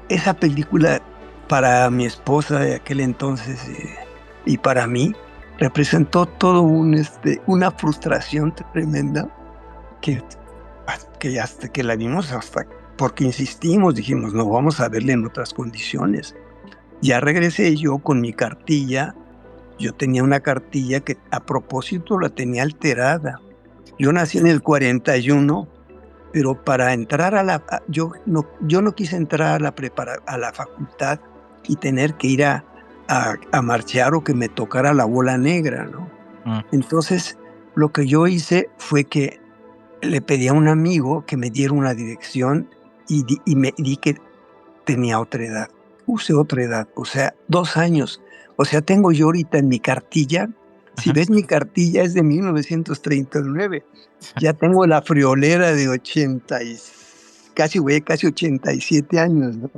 Speaker 3: esa película para mi esposa de aquel entonces y para mí representó todo una frustración tremenda que hasta que la vimos, hasta porque insistimos, dijimos, no, vamos a verla en otras condiciones. Ya regresé yo con mi cartilla. Yo tenía una cartilla que a propósito la tenía alterada. Yo nací en el 41, pero para entrar yo no quise entrar a la facultad y tener que ir a marchar o que me tocara la bola negra, ¿no? Entonces, lo que yo hice fue que le pedí a un amigo que me diera una dirección y me di que tenía otra edad. Usé otra edad, o sea, 2 años. O sea, tengo yo ahorita en mi cartilla, si ves mi cartilla es de 1939. Ya tengo la friolera de 80 y casi 87 años, ¿no?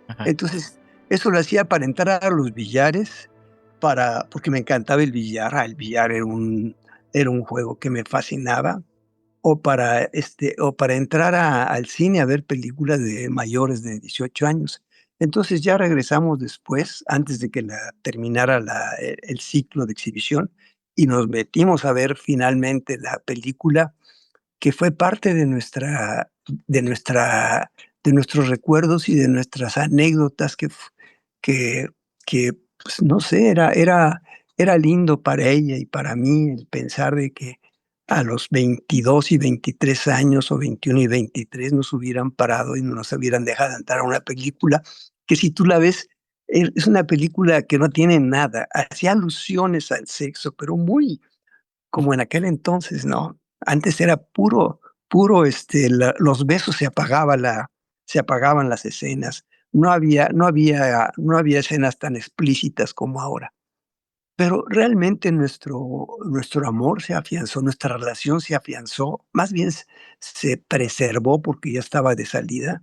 Speaker 1: Ajá.
Speaker 3: Entonces, eso lo hacía para entrar a los billares, porque me encantaba el billar. El billar era un juego que me fascinaba. O para entrar al cine a ver películas de mayores de 18 años. Entonces ya regresamos después, antes de que terminara el ciclo de exhibición, y nos metimos a ver finalmente la película que fue parte de nuestra de nuestros recuerdos y de nuestras anécdotas que que, pues, no sé, era lindo para ella y para mí el pensar de que a los 22 y 23 años, o 21 y 23 nos hubieran parado y no nos hubieran dejado entrar a una película que, si tú la ves, es una película que no tiene nada. Hacía alusiones al sexo, pero muy como en aquel entonces, ¿no? Antes era puro, los besos se apagaban las escenas. No había escenas tan explícitas como ahora. Pero realmente nuestro amor se afianzó, nuestra relación se afianzó, más bien se preservó porque ya estaba de salida,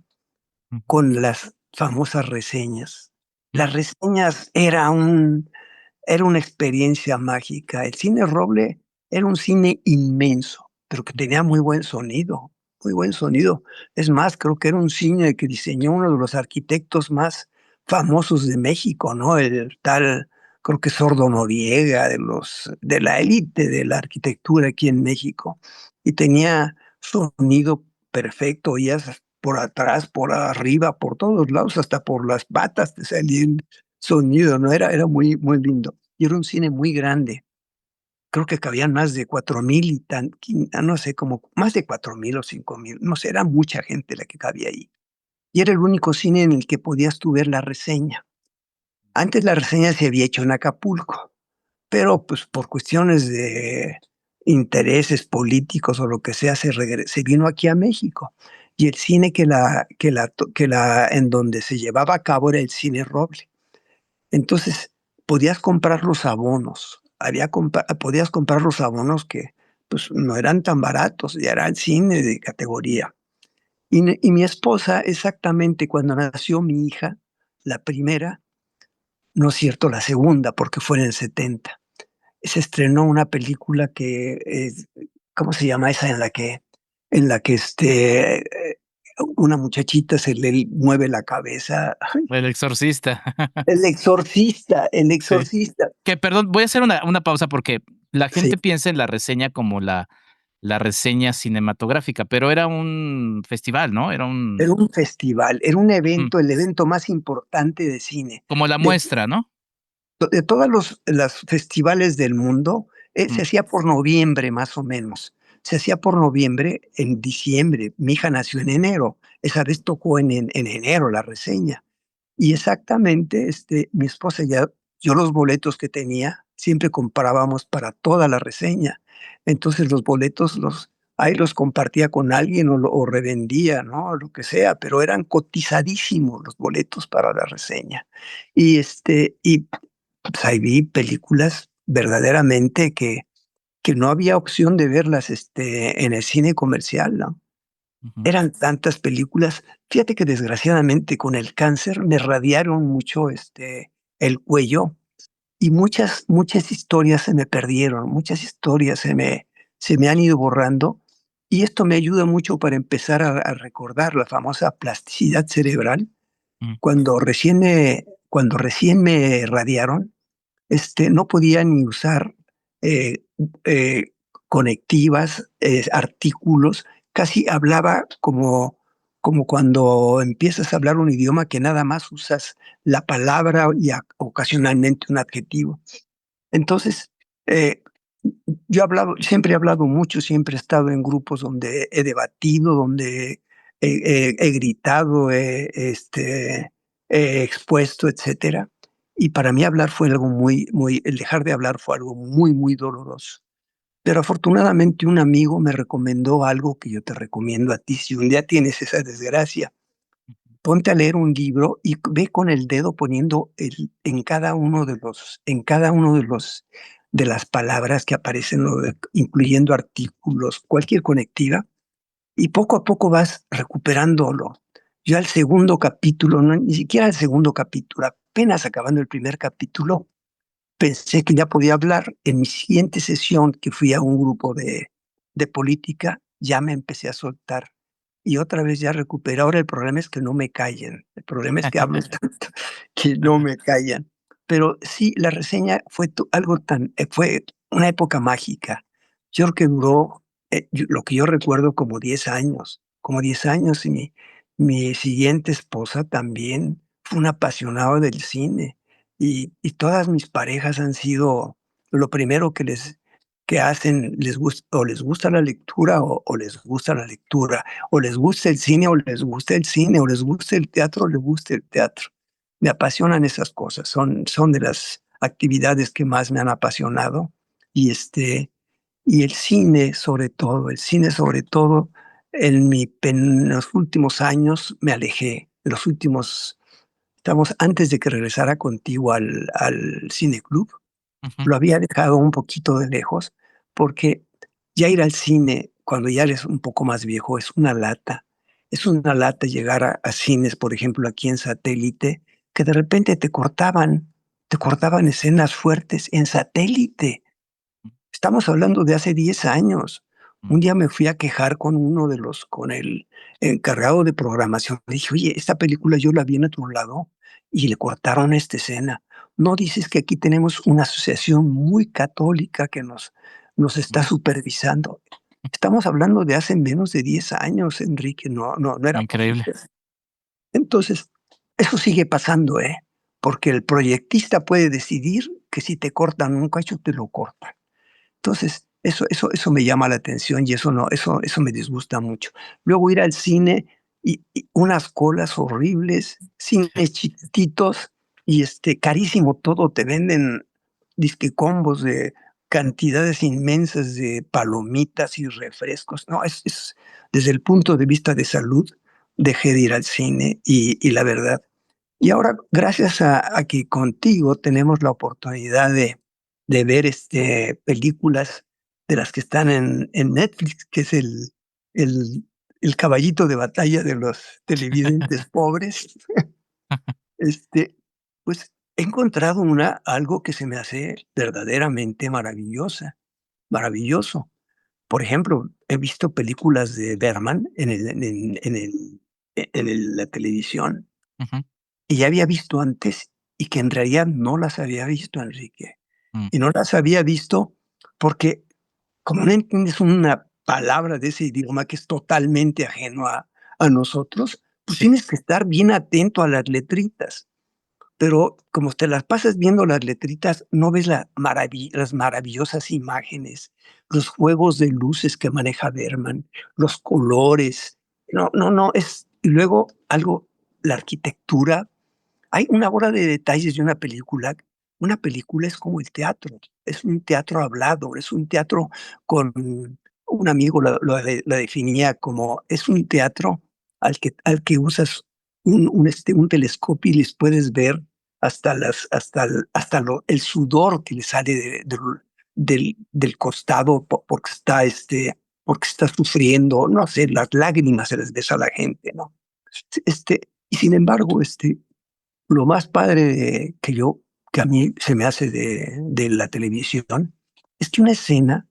Speaker 1: Ujú.
Speaker 3: con las famosas reseñas. Las reseñas era una experiencia mágica. El cine Roble era un cine inmenso, pero que tenía muy buen sonido, muy buen sonido. Es más, creo que era un cine que diseñó uno de los arquitectos más famosos de México, ¿no? El tal, creo que Sordo Noriega, de la élite de la arquitectura aquí en México. Y tenía sonido perfecto, oías por atrás, por arriba, por todos lados, hasta por las patas te salía el sonido, ¿no? Era muy, muy lindo. Y era un cine muy grande. Creo que cabían más de 4,000 no sé, como más de 4,000 o 5,000, no sé, era mucha gente la que cabía ahí. Y era el único cine en el que podías tú ver la reseña. Antes la reseña se había hecho en Acapulco, pero, pues, por cuestiones de intereses políticos o lo que sea, se vino aquí a México. Y el cine en donde se llevaba a cabo era el Cine Roble. Entonces, podías comprar los abonos. Podías comprar los abonos que, pues, no eran tan baratos, ya era el cine de categoría. Y mi esposa, exactamente cuando nació mi hija, la primera, no es cierto, la segunda, porque fue en el 70, se estrenó una película que es, ¿cómo se llama esa? En la que, una muchachita se le mueve la cabeza.
Speaker 1: El exorcista.
Speaker 3: El
Speaker 1: Sí.
Speaker 3: exorcista.
Speaker 1: Que perdón, voy a hacer una pausa porque la
Speaker 3: Sí,
Speaker 1: gente piensa en la reseña como la reseña cinematográfica, pero era un festival, ¿no? Era un
Speaker 3: era un festival, era un
Speaker 1: mm,
Speaker 3: evento, el evento más importante de cine.
Speaker 1: como la
Speaker 3: De
Speaker 1: muestra, ¿no?
Speaker 3: de todos los festivales del mundo, se
Speaker 1: Mm,
Speaker 3: hacía por noviembre, más o menos. Se hacía por noviembre, en diciembre. Mi hija nació en enero. Esa vez tocó en enero la reseña. Y exactamente, mi esposa yo los boletos que tenía, siempre comprábamos para toda la reseña. Entonces, los boletos ahí los compartía con alguien o revendía, ¿no? Lo que sea, pero eran cotizadísimos los boletos para la reseña. Y pues, ahí vi películas verdaderamente que no había opción de verlas, en el cine comercial, ¿no?
Speaker 1: ujú.
Speaker 3: Eran tantas películas. Fíjate que desgraciadamente con el cáncer me radiaron mucho, el cuello, y muchas historias se me perdieron, muchas historias se me han ido borrando, y esto me ayuda mucho para empezar a recordar la famosa plasticidad cerebral.
Speaker 1: Mm.
Speaker 3: Cuando recién me radiaron, no podía ni usar, eh, eh, conectivas, artículos, casi hablaba como cuando empiezas a hablar un idioma que nada más usas la palabra y ocasionalmente un adjetivo. Entonces, eh, siempre he hablado mucho, siempre he estado en grupos donde he debatido, donde he gritado, he expuesto, etcétera. Y para mí hablar fue algo el dejar de hablar fue algo muy, muy doloroso. Pero afortunadamente un amigo me recomendó algo que yo te recomiendo a ti. Si un día tienes esa desgracia, ponte a leer un libro y ve con el dedo poniendo en cada uno de las palabras que aparecen, incluyendo artículos, cualquier conectiva, y poco a poco vas recuperándolo. Yo al segundo capítulo, ni siquiera al segundo capítulo, apenas acabando el primer capítulo, pensé que ya podía hablar. En mi siguiente sesión, que fui a un grupo de política, ya me empecé a soltar. Y otra vez ya recuperé. Ahora el problema es que no me callan. El problema es que hablo tanto que no me callan. Pero sí, la reseña fue fue una época mágica. Yo creo que duró, lo que yo recuerdo, como 10 años. Como 10 años, y mi siguiente esposa también fue una apasionada del cine. Y todas mis parejas han sido lo primero que hacen, les gusta la lectura o les gusta la lectura, o les gusta el cine o les gusta el cine, o les gusta el teatro o les gusta el teatro. Me apasionan esas cosas, son de las actividades que más me han apasionado. Y, y el cine sobre todo, en los últimos años me alejé, en los últimos. Estamos antes de que regresara contigo al cineclub,
Speaker 1: Ujú.
Speaker 3: lo había dejado un poquito de lejos, porque ya ir al cine cuando ya eres un poco más viejo es una lata. Es una lata llegar a cines, por ejemplo, aquí en Satélite, que de repente te cortaban escenas fuertes en Satélite. Estamos hablando de hace 10 años.
Speaker 1: Mm.
Speaker 3: Un día me fui a quejar con el encargado de programación. Le dije: "Oye, esta película yo la vi en otro lado y le cortaron esta escena. ¿No dices que aquí tenemos una asociación muy católica que nos está
Speaker 1: Mm.
Speaker 3: supervisando?". Estamos hablando de hace menos de 10 años, Enrique, no era
Speaker 1: Increíble.
Speaker 3: posible. Entonces, eso sigue pasando, ¿eh? Porque el proyectista puede decidir que si te cortan un cacho, te lo cortan. Entonces, eso me llama la atención y eso me disgusta mucho. Luego ir al cine y unas colas horribles, cines chiquititos y, carísimo todo, te venden dizque combos de cantidades inmensas de palomitas y refrescos. No, desde el punto de vista de salud, dejé de ir al cine y la verdad. Y ahora, gracias a que contigo tenemos la oportunidad de ver, películas de las que están en Netflix, que es el el caballito de batalla de los televidentes pobres. este, pues, he encontrado algo que se me hace verdaderamente maravilloso. Por ejemplo, he visto películas de Bergman la televisión,
Speaker 1: Ujú.
Speaker 3: y ya había visto antes, y que en realidad no las había visto, Enrique.
Speaker 1: Mm.
Speaker 3: Y no las había visto porque, como no entiendes una palabra de ese idioma que es totalmente ajeno a nosotros, pues
Speaker 1: Sí.
Speaker 3: tienes que estar bien atento a las letritas. Pero como te las pasas viendo las letritas, no ves las maravillosas imágenes, los juegos de luces que maneja Berman, los colores. No, y luego algo, la arquitectura. Hay una hora de detalles de una película. Una película es como el teatro, es un teatro hablado, es un teatro con un amigo la definía como es un teatro al que usas un telescopio y les puedes ver hasta el sudor que le sale del costado porque está sufriendo, no sé, las lágrimas se les ves a la gente, ¿no? Y sin embargo, lo más padre que a mí se me hace de la televisión, es que una escena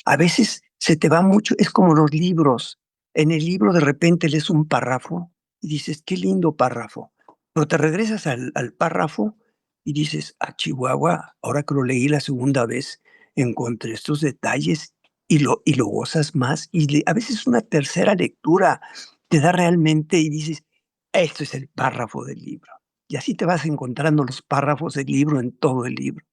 Speaker 3: a veces se te va mucho, es como los libros. En el libro de repente lees un párrafo y dices: "Qué lindo párrafo", pero te regresas al párrafo y dices: "Ah, Chihuahua, ahora que lo leí la segunda vez, encontré estos detalles", y lo gozas más, a veces una tercera lectura te da realmente y dices: "Esto es el párrafo del libro", y así te vas encontrando los párrafos del libro en todo el libro.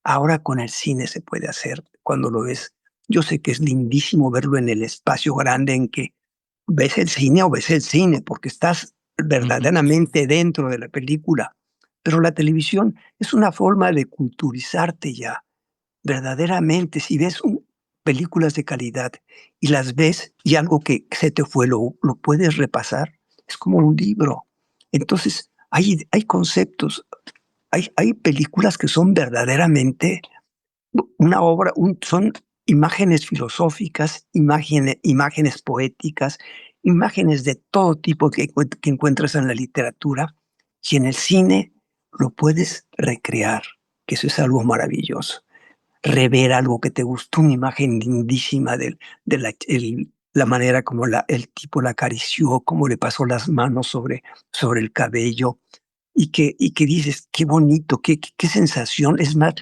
Speaker 3: Ahora con el cine se puede hacer. cuando lo ves. Yo sé que es lindísimo verlo en el espacio grande en que ves el cine o ves el cine, porque estás verdaderamente dentro de la película. Pero la televisión es una forma de culturizarte ya, verdaderamente. Si ves películas de calidad y las ves y algo que se te fue lo puedes repasar, es como un libro. Entonces, hay conceptos, hay películas que son verdaderamente una obra, son imágenes filosóficas, imágenes poéticas, imágenes de todo tipo que encuentras en la literatura, y en el cine lo puedes recrear, que eso es algo maravilloso. Rever algo que te gustó, una imagen lindísima de la manera como el tipo la acarició, cómo le pasó las manos sobre el cabello, y que dices, qué bonito, qué sensación. Es más,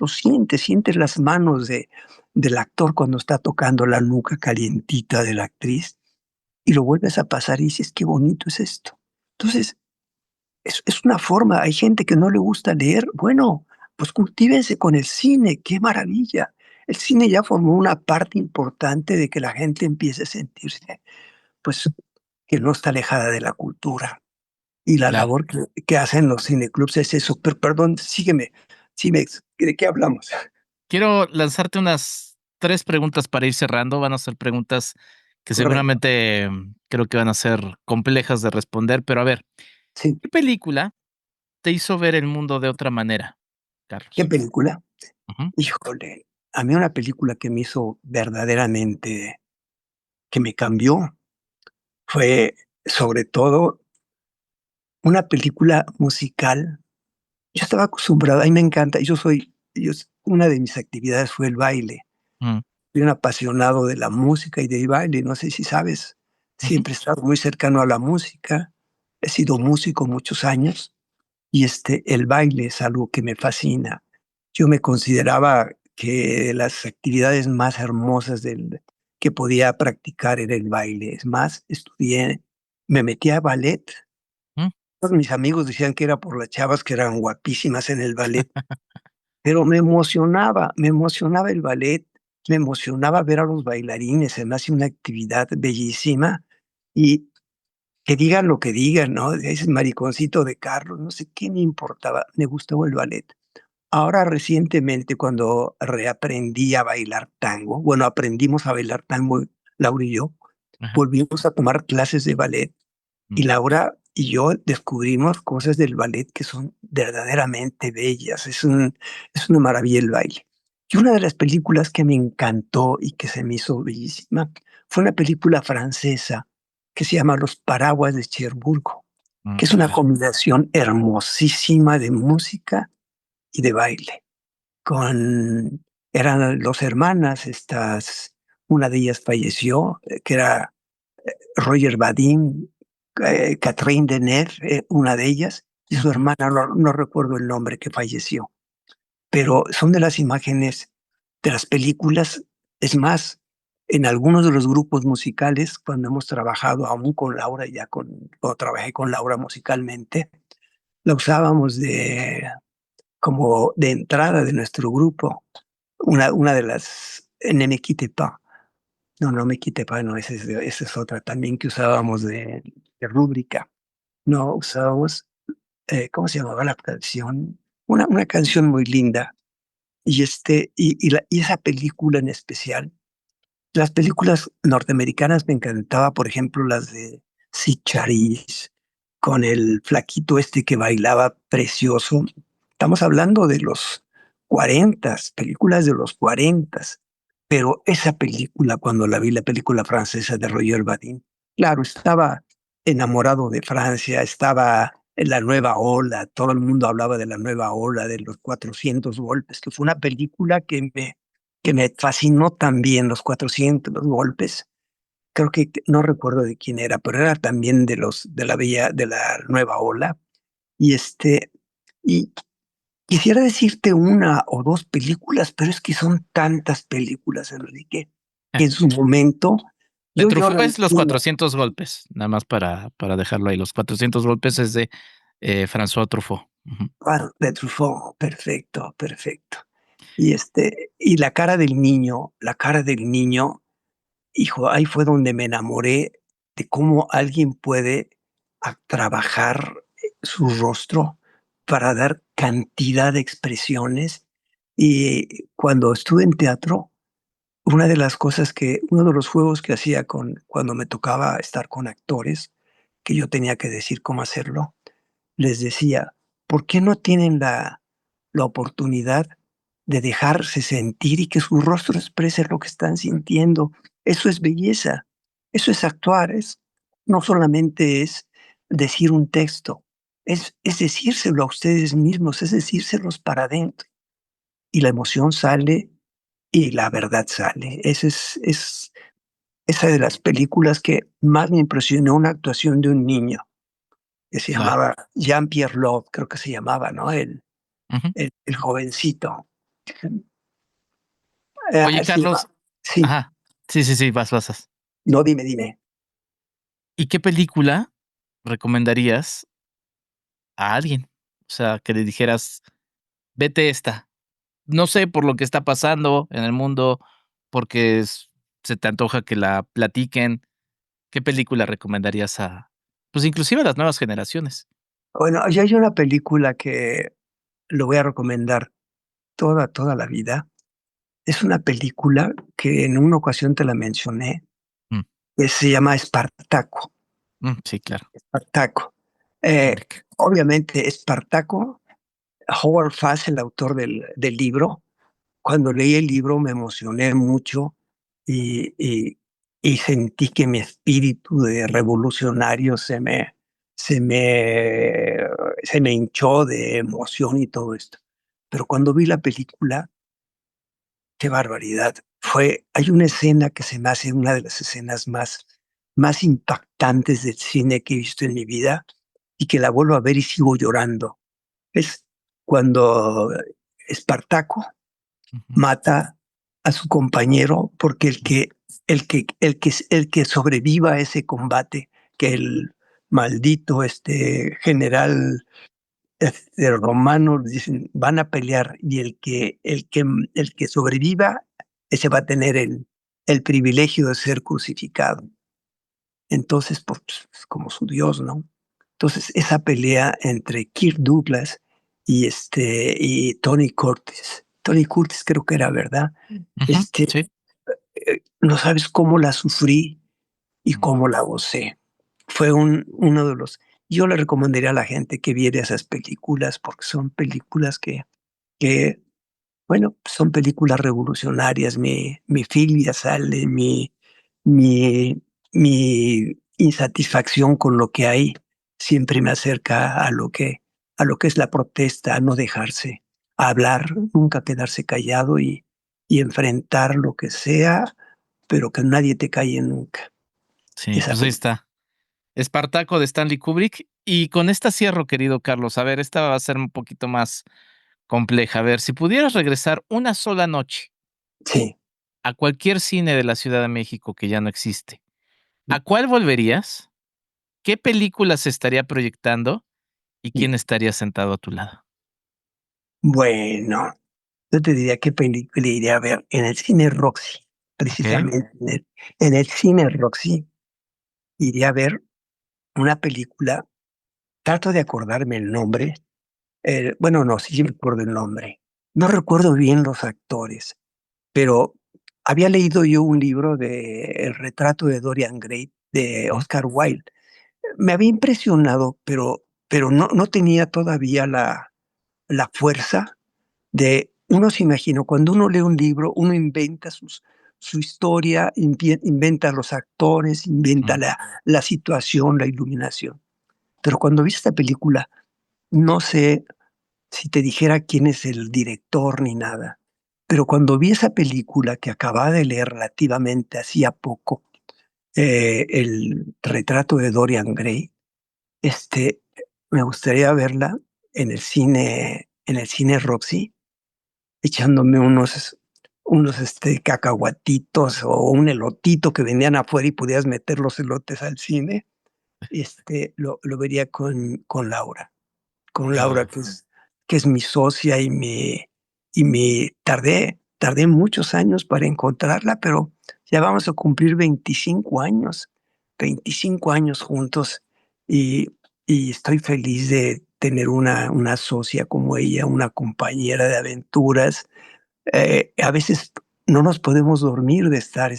Speaker 3: sientes las manos del actor cuando está tocando la nuca calientita de la actriz, y lo vuelves a pasar y dices, qué bonito es esto. Entonces, es una forma. Hay gente que no le gusta leer. Bueno, pues cultívense con el cine, qué maravilla. El cine ya formó una parte importante de que la gente empiece a sentirse, pues, que no está alejada de la cultura. Y la
Speaker 1: Claro.
Speaker 3: labor que hacen los cineclubs es eso. Pero perdón, sígueme, ¿de qué hablamos?
Speaker 1: Quiero lanzarte unas 3 preguntas para ir cerrando. Van a ser preguntas que
Speaker 3: Correcto.
Speaker 1: seguramente creo que van a ser complejas de responder, pero a ver,
Speaker 3: Sí,
Speaker 1: ¿qué película te hizo ver el mundo de otra manera,
Speaker 3: ¿qué
Speaker 1: Carlos?
Speaker 3: película?
Speaker 1: Ujú.
Speaker 3: Híjole, a mí una película que me hizo verdaderamente, que me cambió, fue sobre todo una película musical. Yo estaba acostumbrado, a mí me encanta, una de mis actividades fue el baile.
Speaker 1: Mm,
Speaker 3: Soy un apasionado de la música y del baile, no sé si sabes,
Speaker 1: ujú.
Speaker 3: siempre he estado muy cercano a la música, he sido músico muchos años y el baile es algo que me fascina. Yo me consideraba que las actividades más hermosas que podía practicar era el baile. Es más, me metí a ballet.
Speaker 1: Mm.
Speaker 3: Todos mis amigos decían que era por las chavas que eran guapísimas en el ballet, pero me emocionaba el ballet, me emocionaba ver a los bailarines, se me hace una actividad bellísima, y que digan lo que digan, ¿no? Ese mariconcito de Carlos, no sé qué me importaba, me gustaba el ballet. Ahora recientemente, cuando reaprendí a bailar tango, bueno, aprendimos a bailar tango, Laura y yo,
Speaker 1: Ajá.
Speaker 3: volvimos a tomar clases de ballet. Y
Speaker 1: Mm.
Speaker 3: Laura y yo descubrimos cosas del ballet que son verdaderamente bellas. Es una maravilla el baile. Y una de las películas que me encantó y que se me hizo bellísima fue una película francesa que se llama Los Paraguas de Cherburgo, que es una
Speaker 1: Claro.
Speaker 3: combinación hermosísima de música y de baile. Eran dos hermanas, una de ellas falleció, que era Roger Vadim, Catherine Deneuve, una de ellas, y su
Speaker 1: Ujú.
Speaker 3: hermana, no recuerdo el nombre, que falleció. Pero son de las imágenes de las películas. Es más, en algunos de los grupos musicales, cuando hemos trabajado aún con Laura, cuando trabajé con Laura musicalmente, la usábamos como de entrada de nuestro grupo. Una de las, Ne me quitte pas. No, no me quite pa, no, esa es otra también que usábamos de rúbrica. No, usábamos, ¿cómo se llamaba la canción? Una canción muy linda. Y esa película en especial, las películas norteamericanas me encantaba, por ejemplo, las de Sid Charisse, con el flaquito que bailaba precioso. Estamos hablando de los 40, películas de los 40, pero esa película, cuando la vi, la película francesa de Roger Vadim, claro, estaba enamorado de Francia, estaba en la nueva ola, todo el mundo hablaba de la nueva ola, de los 400 golpes, que fue una película que me fascinó también, los 400 golpes. Creo que no recuerdo de quién era, pero era también de la nueva ola. Y y quisiera decirte una o dos películas, pero es que son tantas películas, Enrique, que en su momento
Speaker 1: De
Speaker 3: yo
Speaker 1: Truffaut
Speaker 3: lloré.
Speaker 1: es Los 400 golpes, nada más para dejarlo ahí. Los 400 golpes es de François Truffaut. Ujú.
Speaker 3: Claro, de Truffaut, perfecto, perfecto. Y la cara del niño, hijo, ahí fue donde me enamoré de cómo alguien puede trabajar su rostro para dar cantidad de expresiones. Y cuando estuve en teatro, uno de los juegos que hacía cuando me tocaba estar con actores, que yo tenía que decir cómo hacerlo, les decía, ¿por qué no tienen la oportunidad de dejarse sentir y que su rostro exprese lo que están sintiendo? Eso es belleza, eso es actuar, no solamente es decir un texto, es decírselo a ustedes mismos, es decírselos para adentro. Y la emoción sale y la verdad sale. Es esa de las películas que más me impresionó, una actuación de un niño que se
Speaker 1: Claro.
Speaker 3: llamaba Jean-Pierre Love, creo que se llamaba, ¿no?
Speaker 1: Ujú.
Speaker 3: El jovencito.
Speaker 1: Oye,
Speaker 3: Se llama
Speaker 1: Carlos,
Speaker 3: sí,
Speaker 1: ajá, sí, sí, sí, vas.
Speaker 3: no, dime.
Speaker 1: ¿Y qué película recomendarías a alguien? O sea, que le dijeras, vete esta. No sé por lo que está pasando en el mundo, porque se te antoja que la platiquen. ¿Qué película recomendarías pues inclusive a las nuevas generaciones?
Speaker 3: Bueno, ya hay una película que lo voy a recomendar toda la vida. Es una película que en una ocasión te la mencioné,
Speaker 1: Mm,
Speaker 3: que se llama Espartaco.
Speaker 1: sí, claro.
Speaker 3: Espartaco.
Speaker 1: Kubrick.
Speaker 3: Obviamente, Espartaco, Howard Fass, el autor del libro. Cuando leí el libro me emocioné mucho y, y- y sentí que mi espíritu de revolucionario se me, se me hinchó de emoción y todo esto. Pero cuando vi la película, qué barbaridad. Hay una escena que se me hace una de las escenas más impactantes del cine que he visto en mi vida y que la vuelvo a ver y sigo llorando. Es cuando Espartaco
Speaker 1: Ujú,
Speaker 3: mata a su compañero porque el que sobreviva a ese combate, que el maldito general romano dicen van a pelear y el que sobreviva, ese va a tener el privilegio de ser crucificado. Entonces, pues, como su Dios, ¿no? Entonces, esa pelea entre Kirk Douglas y Tony Curtis. Tony Curtis creo que era, ¿verdad?
Speaker 1: ujú,
Speaker 3: Este,
Speaker 1: sí.
Speaker 3: no sabes cómo la sufrí y
Speaker 1: Mm,
Speaker 3: cómo la gocé. Fue uno de los... Yo le recomendaría a la gente que viera esas películas porque son películas que bueno, son películas revolucionarias. Mi filia sale, mi, mi insatisfacción con lo que hay siempre me acerca a lo que es la protesta, a no dejarse hablar, nunca quedarse callado y enfrentar lo que sea, pero que nadie te calle nunca.
Speaker 1: sí,
Speaker 3: Esa
Speaker 1: pues ahí
Speaker 3: película.
Speaker 1: está. Espartaco de Stanley Kubrick. Y con esta cierro, querido Carlos. A ver, esta va a ser un poquito más compleja. A ver, si pudieras regresar una sola noche
Speaker 3: Sí.
Speaker 1: a cualquier cine de la Ciudad de México que ya no existe, ¿a cuál volverías? ¿Qué película se estaría proyectando y quién estaría sentado a tu lado?
Speaker 3: Bueno, yo te diría qué película iría a ver en el cine Roxy,
Speaker 1: Okey.
Speaker 3: precisamente en el cine Roxy iría a ver una película, trato de acordarme el nombre, bueno, no, sí me acuerdo el nombre. No recuerdo bien los actores, pero había leído yo un libro de El retrato de Dorian Gray de
Speaker 1: Ujú,
Speaker 3: Oscar Wilde. Me había impresionado, pero no tenía todavía la fuerza de uno se imagina, cuando uno lee un libro, uno inventa su historia, inventa los actores, inventa
Speaker 1: mm,
Speaker 3: la situación, la iluminación. Pero cuando vi esta película, no sé si te dijera quién es el director ni nada, pero cuando vi esa película que acababa de leer relativamente hacía poco, el retrato de Dorian Gray, este, me gustaría verla en el cine Roxy, echándome unos cacahuatitos o un elotito que vendían afuera y podías meter los elotes al cine, lo vería con Laura,
Speaker 1: ah,
Speaker 3: que es mi socia y tardé muchos años para encontrarla, pero ya vamos a cumplir 25 años juntos y, y estoy feliz de tener una socia como ella, una compañera de aventuras. A veces no nos podemos dormir de estar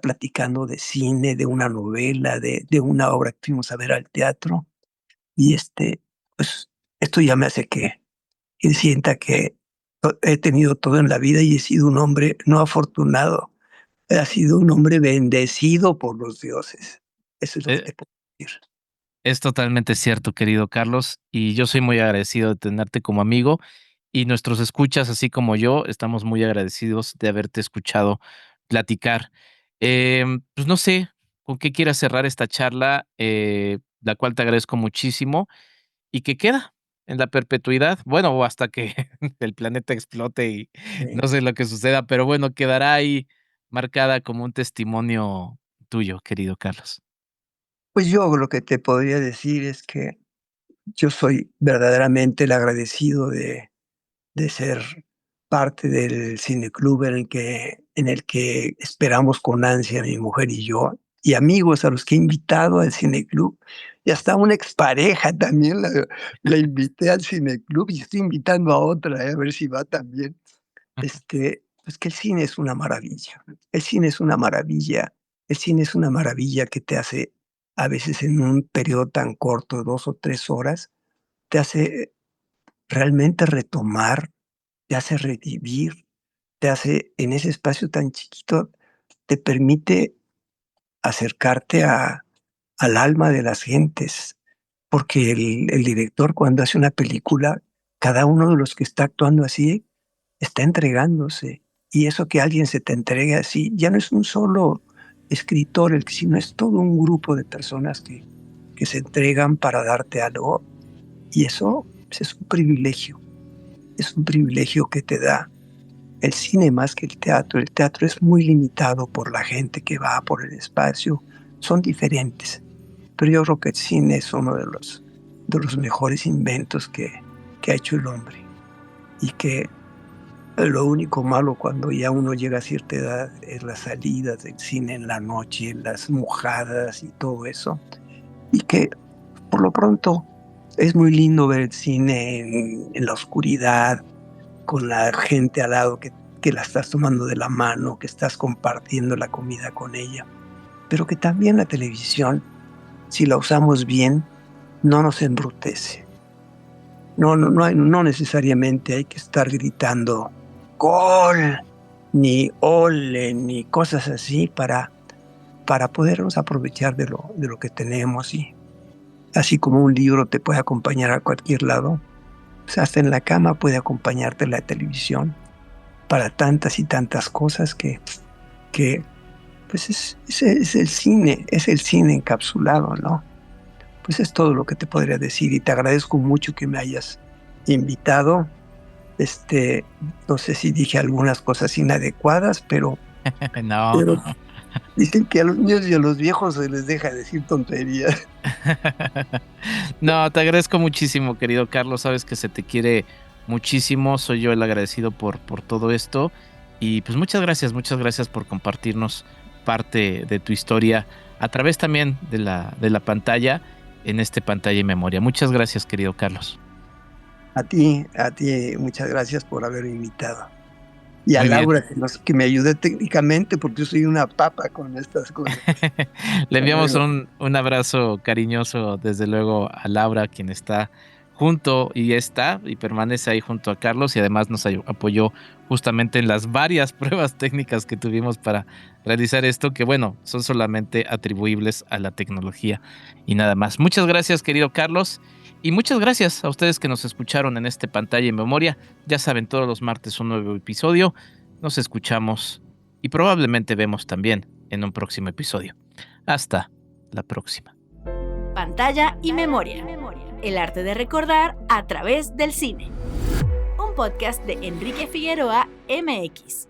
Speaker 3: platicando de cine, de una novela, de una obra que fuimos a ver al teatro. Y pues esto ya me hace que sienta que he tenido todo en la vida y he sido un hombre no afortunado, he sido un hombre bendecido por los dioses. Eso es lo que
Speaker 1: Eh,
Speaker 3: te puedo decir.
Speaker 1: es totalmente cierto, querido Carlos, y yo soy muy agradecido de tenerte como amigo y nuestros escuchas, así como yo, estamos muy agradecidos de haberte escuchado platicar. Pues no sé con qué quieras cerrar esta charla, la cual te agradezco muchísimo y que queda en la perpetuidad, bueno, o hasta que el planeta explote y
Speaker 3: Sí.
Speaker 1: no sé lo que suceda, pero bueno, quedará ahí marcada como un testimonio tuyo, querido Carlos.
Speaker 3: Pues yo lo que te podría decir es que yo soy verdaderamente el agradecido de ser parte del cineclub en el que esperamos con ansia mi mujer y yo, y amigos a los que he invitado al cineclub, y hasta una expareja también la invité al cineclub y estoy invitando a otra, a ver si va también. Pues que el cine es una maravilla. El cine es una maravilla. El cine es una maravilla que te hace, a veces en un periodo tan corto, 2 o 3 horas, te hace realmente retomar, te hace revivir, te hace en ese espacio tan chiquito, te permite acercarte al alma de las gentes, porque el director cuando hace una película, cada uno de los que está actuando así está entregándose. Y eso que alguien se te entregue así, ya no es un solo escritor, sino es todo un grupo de personas que se entregan para darte algo. Y eso pues, es un privilegio que te da el cine más que el teatro. El teatro es muy limitado por la gente que va, por el espacio, son diferentes. Pero yo creo que el cine es uno de los mejores inventos que ha hecho el hombre. Y que lo único malo cuando ya uno llega a cierta edad es las salidas del cine en la noche, las mojadas y todo eso. Y que por lo pronto es muy lindo ver el cine en la oscuridad, con la gente al lado que la estás tomando de la mano, que estás compartiendo la comida con ella. Pero que también la televisión, si la usamos bien, no nos embrutece. No necesariamente hay que estar gritando gol, ni ole, ni cosas así para podernos aprovechar de lo que tenemos. Y así como un libro te puede acompañar a cualquier lado, pues hasta en la cama puede acompañarte la televisión para tantas y tantas cosas que pues es el cine encapsulado, ¿no? Pues es todo lo que te podría decir y te agradezco mucho que me hayas invitado. No sé si dije algunas cosas inadecuadas, pero
Speaker 1: No.
Speaker 3: dicen que a los niños y a los viejos se les deja decir tonterías.
Speaker 1: No, te agradezco muchísimo, querido Carlos. Sabes que se te quiere muchísimo. Soy yo el agradecido por todo esto. Y pues muchas gracias por compartirnos parte de tu historia a través también de la pantalla, en Pantalla y Memoria. Muchas gracias, querido Carlos.
Speaker 3: A ti, muchas gracias por haberme invitado. Y a
Speaker 1: Muy bien.
Speaker 3: Laura, que me ayude técnicamente, porque yo soy una papa con estas cosas.
Speaker 1: Le enviamos un abrazo cariñoso, desde luego, a Laura, quien está junto y permanece ahí junto a Carlos, y además nos apoyó justamente en las varias pruebas técnicas que tuvimos para realizar esto, que bueno, son solamente atribuibles a la tecnología y nada más. Muchas gracias, querido Carlos, y muchas gracias a ustedes que nos escucharon en Pantalla y Memoria. Ya saben, todos los martes un nuevo episodio. Nos escuchamos y probablemente vemos también en un próximo episodio. Hasta la próxima.
Speaker 2: Pantalla y Memoria. El arte de recordar a través del cine. Un podcast de Enrique Figueroa MX.